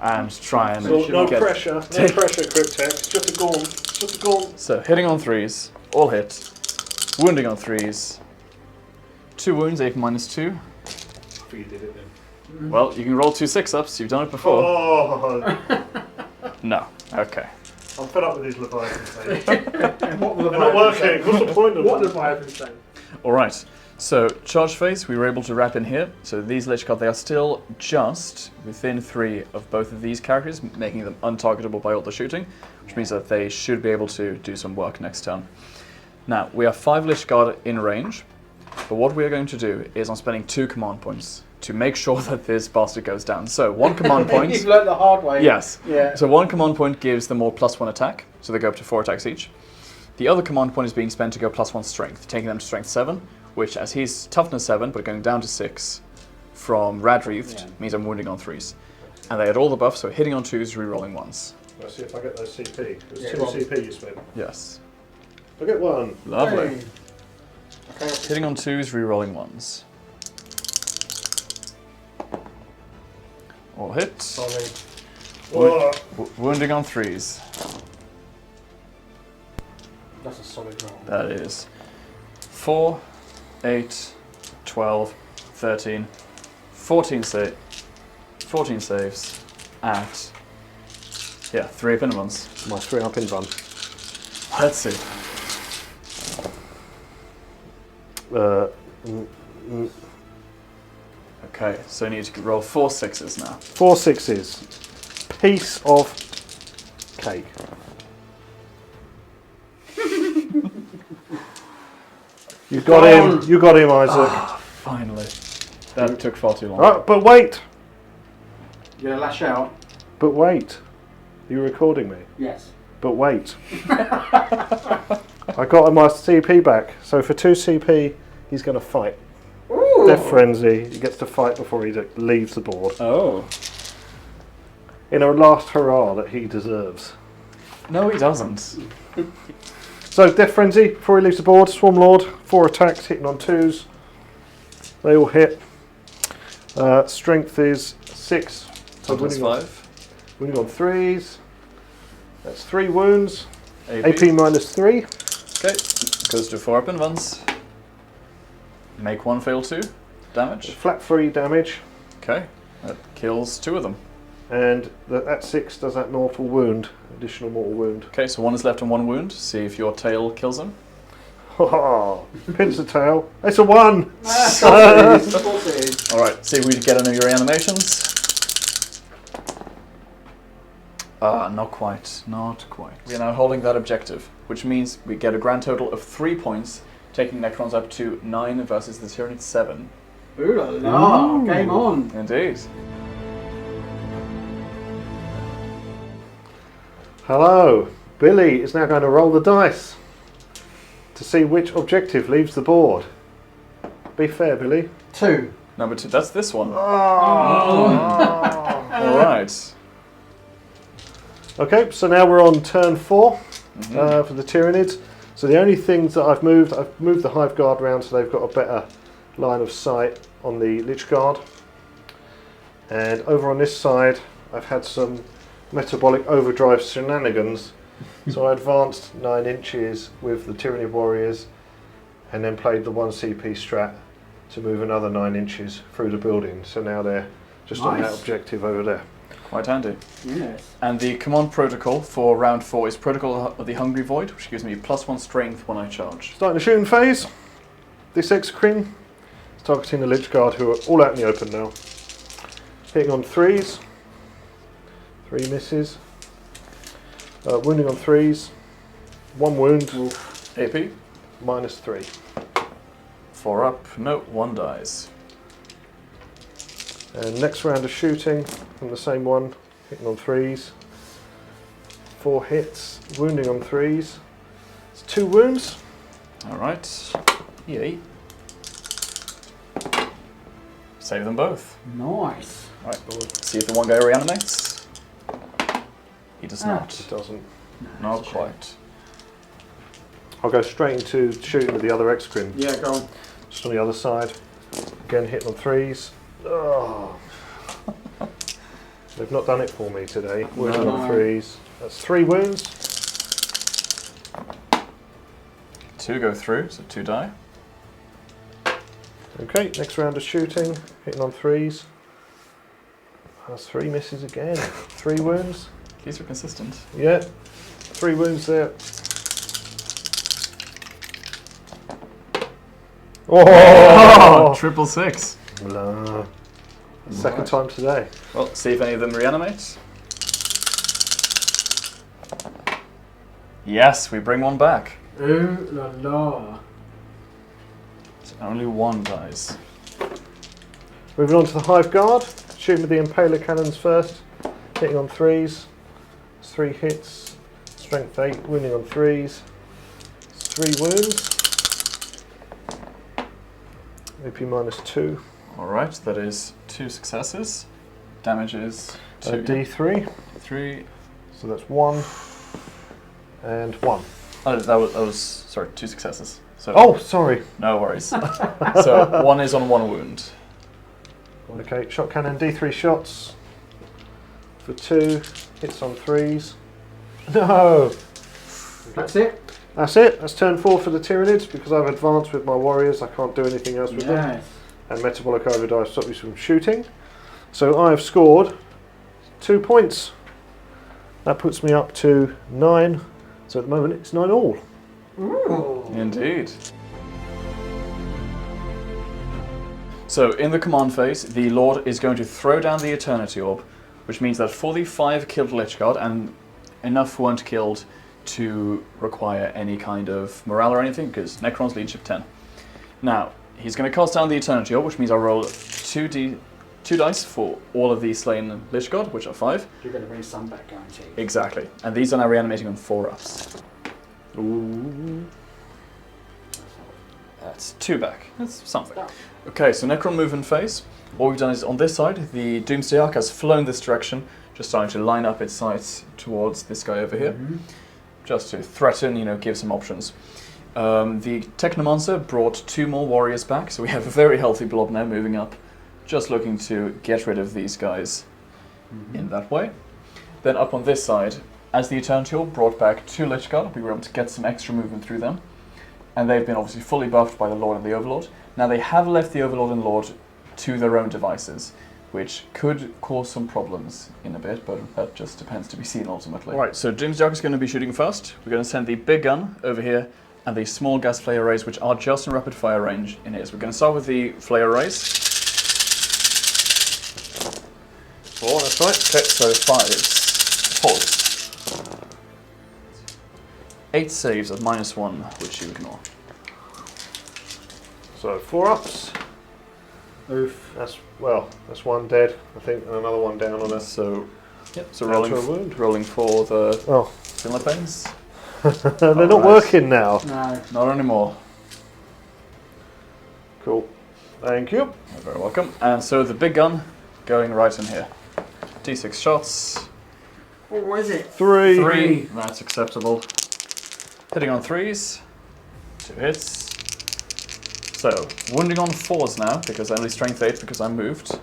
and try and So no get... pressure. No pressure, Cryptek. It's just a gaunt. It's just a gaunt. So hitting on 3s, all hit. Wounding on 3s. 2 wounds, 8 -2. I think you did it then. Well, you can roll 2 6-ups. You've done it before. Oh, No. Okay. I'm fed up with these Leviathan saves. What will They're not working. What's the point of What them? does Leviathan say? All right. So charge phase, we were able to wrap in here. So these Lich Guard, they are still just within 3 of both of these characters, making them untargetable by all the shooting, which means that they should be able to do some work next turn. Now, we have 5 Lich Guard in range, but what we are going to do is I'm spending 2 command points to make sure that this bastard goes down. So 1 command point... You've learnt the hard way. Yes. Yeah. So 1 command point gives them all +1 attack, so they go up to 4 attacks each. The other command point is being spent to go +1 strength, taking them to strength 7, which as he's toughness 7, but going down to 6 from Rad Wreathed, means I'm wounding on 3s. And they had all the buffs, so hitting on 2s, re-rolling 1s. Let's see if I get those CP. There's Yeah, 2 go on. CP you spent. Yes. I get 1. Lovely. Hey. Okay. Hitting on 2s, re-rolling 1s. All hit. Solid. Whoa. Wounding on 3s. That's a solid roll. That is 4, 8, 12, 13, 14 saves at, 3 up in ones. My 3 up in run. Let's see. Okay, so you need to roll 4 6s now. 4 6s. Piece of cake. You got him. You got him, Isaac. Finally. That took far too long. Right, but wait. You gonna lash out? But wait. Are you recording me? Yes. But wait. I got my CP back. So for 2 CP, he's going to fight. Ooh. Death Frenzy. He gets to fight before he leaves the board. Oh. In a last hurrah that he deserves. No, he doesn't. So Death Frenzy, before he leaves the board, Swarm Lord, 4 attacks, hitting on 2s. They all hit. Strength is 6. So Toughness winning on, 5. winning on 3s. That's 3 wounds. AP. AP -3. Okay, goes to 4 up in ones. Make 1 fail 2 damage. Flat 3 damage. Okay, that kills 2 of them. and that 6 does that mortal wound, additional mortal wound. Okay, so 1 is left and 1 wound. See if your tail kills him. Pinch the tail. It's a 1! Of course it is. Of course it is. Alright, see if we can get any of your animations. Not quite. Not quite. We are now holding that objective, which means we get a grand total of 3 points, taking Necrons up to 9 versus the Tyranids 7. Ooh la la, game on. Indeed. Hello. Billy is now going to roll the dice to see which objective leaves the board. Be fair, Billy. 2. Number 2, that's this one. Oh. Alright. Okay, so now we're on turn 4 for the Tyranids. So the only things that I've moved the Hive Guard round so they've got a better line of sight on the Lich Guard. And over on this side, I've had some metabolic overdrive shenanigans. So I advanced 9 inches with the Tyranid Warriors and then played the 1 CP strat to move another 9 inches through the building. So now they're just on that objective over there. Quite handy. Yes. And the command protocol for round 4 is Protocol of the Hungry Void, which gives me +1 strength when I charge. Starting the shooting phase. This Exocrine is targeting the Lich Guard who are all out in the open now. Hitting on 3s. 3 misses. Wounding on 3s. 1 wound. AP. -3. 4 up. No, 1 dies. And next round of shooting from the same one. Hitting on 3s. 4 hits. Wounding on 3s. It's 2 wounds. Alright. Yay. Save them both. Nice. Alright, see if the one guy reanimates. He does not. It doesn't. Not quite. I'll go straight into shooting with the other Exocrine. Yeah, go on. Just on the other side. Again hitting on 3s. Oh. They've not done it for me today. Wounding on 3s. That's 3 wounds. 2 go through, so 2 die. Okay, next round of shooting. Hitting on 3s. That's 3 misses again. 3 wounds. These are consistent. Yeah. 3 wounds there. Oh! Triple 6. Blah. Second time today. Well, see if any of them reanimate. Yes, we bring 1 back. Ooh la la. So only 1 dies. Moving on to the Hive Guard. Shooting with the Impaler cannons first. Hitting on 3s. It's 3 hits. Strength 8. Wounding on 3s. It's 3 wounds. AP -2. Alright, that is 2 successes. Damage is 2. D3. 3. So that's 1 and 1. Oh, that was sorry, 2 successes. So Oh, sorry. no worries. So 1 is on 1 wound. Okay, shot cannon, D3 shots for 2. Hits on 3s. No! That's it. That's it. That's turn 4 for the Tyranids because I've advanced with my warriors. I can't do anything else with them. Yes. And metabolic overdrive stops me from shooting. So I have scored 2 points. That puts me up to 9. So at the moment it's 9 all. Ooh. Indeed. So in the command phase, the Lord is going to throw down the Eternity Orb, which means that for the 5 killed Lich Guard, and enough weren't killed to require any kind of morale or anything, because Necron's leadership 10. Now, he's going to cast down the Eternity Orb, which means I'll roll 2 dice for all of the slain Lich Guard, which are 5. You're going to bring some back, guaranteed. Exactly. And these are now reanimating on 4-ups. Ooh. That's 2 back. That's something. Okay, so Necron movement phase. What we've done is on this side, the Doomsday Ark has flown this direction, just starting to line up its sights towards this guy over here, just to threaten, give some options. The Technomancer brought 2 more warriors back, so we have a very healthy blob now moving up, just looking to get rid of these guys in that way. Then up on this side, as the Eternity Orb brought back 2 Lich Guard, we were able to get some extra movement through them, and they've been obviously fully buffed by the Lord and the Overlord. Now they have left the Overlord and Lord to their own devices, which could cause some problems in a bit, but that just depends to be seen ultimately. Right, so Jim's Jock is going to be shooting first. We're going to send the big gun over here and the small gas flare arrays, which are just in rapid fire range in here. So we're going to start with the flare arrays. 4, that's right. Okay, so 5 pause. 8 saves at -1, which you ignore. So 4 ups. Oof. That's one dead, I think, and another one down on us. So, yep. So Down to a wound. rolling for the Oh, similar pains. they're not Alright. working now. No. Not anymore. Cool. Thank you. You're very welcome. And so the big gun going right in here. D6 shots. What is it? 3. 3. That's acceptable. Hitting on 3s. 2 hits. So, wounding on 4s now, because only strength 8 because I moved.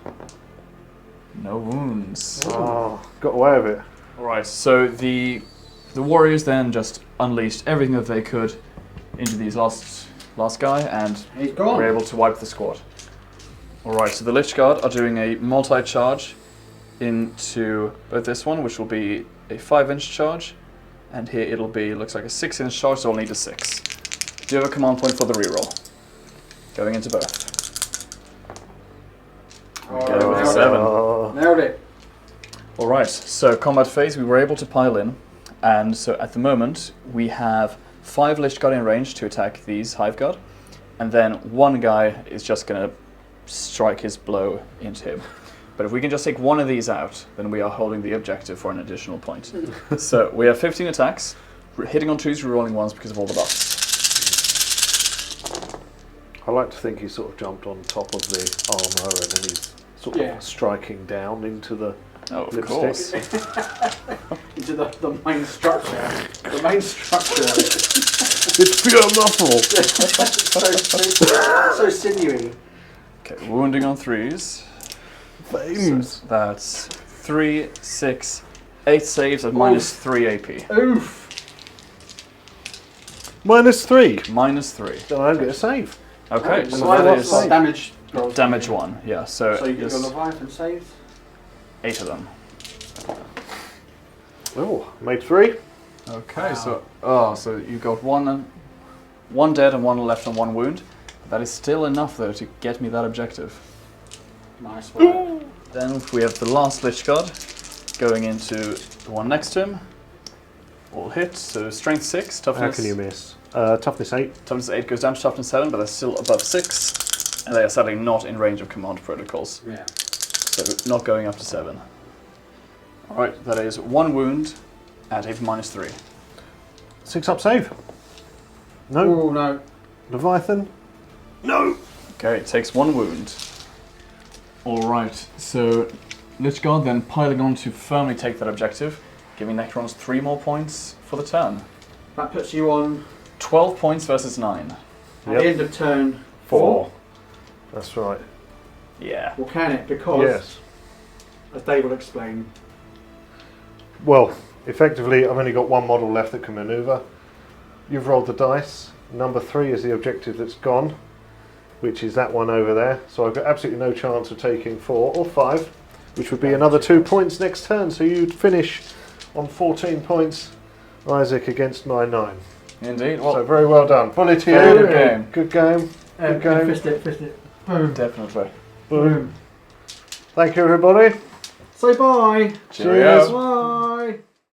No wounds. Oh, got away with it. Alright, so the warriors then just unleashed everything that they could into these last guy, and He's gone. were able to wipe the squad. Alright, so the Lich Guard are doing a multi-charge into both this one, which will be a 5-inch charge, and here it'll be, looks like a 6-inch charge, so I'll need a 6. Do you have a command point for the reroll? Going into both. Oh, Go with a nailed 7. Oh, it. Nailed it. Alright, so combat phase, we were able to pile in, and so at the moment we have 5 Lich Guard in range to attack these Hive Guard, and then one guy is just going to strike his blow into him. But if we can just take one of these out, then we are holding the objective for an additional point. So we have 15 attacks, hitting on 2s, rerolling 1s because of all the buffs. I like to think he sort of jumped on top of the armour and then he's sort of striking down into the Oh, of lipstick. course. Into the main structure. The main structure of it. It's pure muscle. so sinewy. Okay, wounding on 3s. Veins. So that's 3, 6, 8 saves at -3 AP. Oof. -3. -3. Then I don't get a save. Okay, Oh, so so that is damage rolls. damage 1. Yeah, so, So you get yes, your Leviathan saves. 8 of them. Oh, made 3. Okay, so you got one dead and 1 left and 1 wound. That is still enough though to get me that objective. Nice work. Then we have the last Lich Guard going into the one next to him. All hit, so strength 6, How toughness. can you miss? Toughness 8. Toughness 8 goes down to toughness 7, but they're still above 6. And they are sadly not in range of command protocols. Yeah. So not going up to 7. Alright, that is 1 wound at AP -3. 6 up save. No. Oh no. Leviathan. No. Okay, it takes 1 wound. Alright, so Lich Guard then piling on to firmly take that objective, giving Necrons 3 more points for the turn. That puts you on 12 points versus 9. at the end of turn 4. That's right. Yeah. Well, can it? Because, Yes. as Dave will explain, Well, effectively, I've only got 1 model left that can manoeuvre. You've rolled the dice. Number 3 is the objective that's gone, which is that one over there. So I've got absolutely no chance of taking 4 or 5, which would be another 2 points next turn. So you'd finish on 14 points, Isaac, against my 9. Indeed. So Well, very well done. Bully to you. Very good game. Good game. Good game. fist it. Boom. definitely. Boom. Thank you, everybody. Say bye. Cheerio. Bye.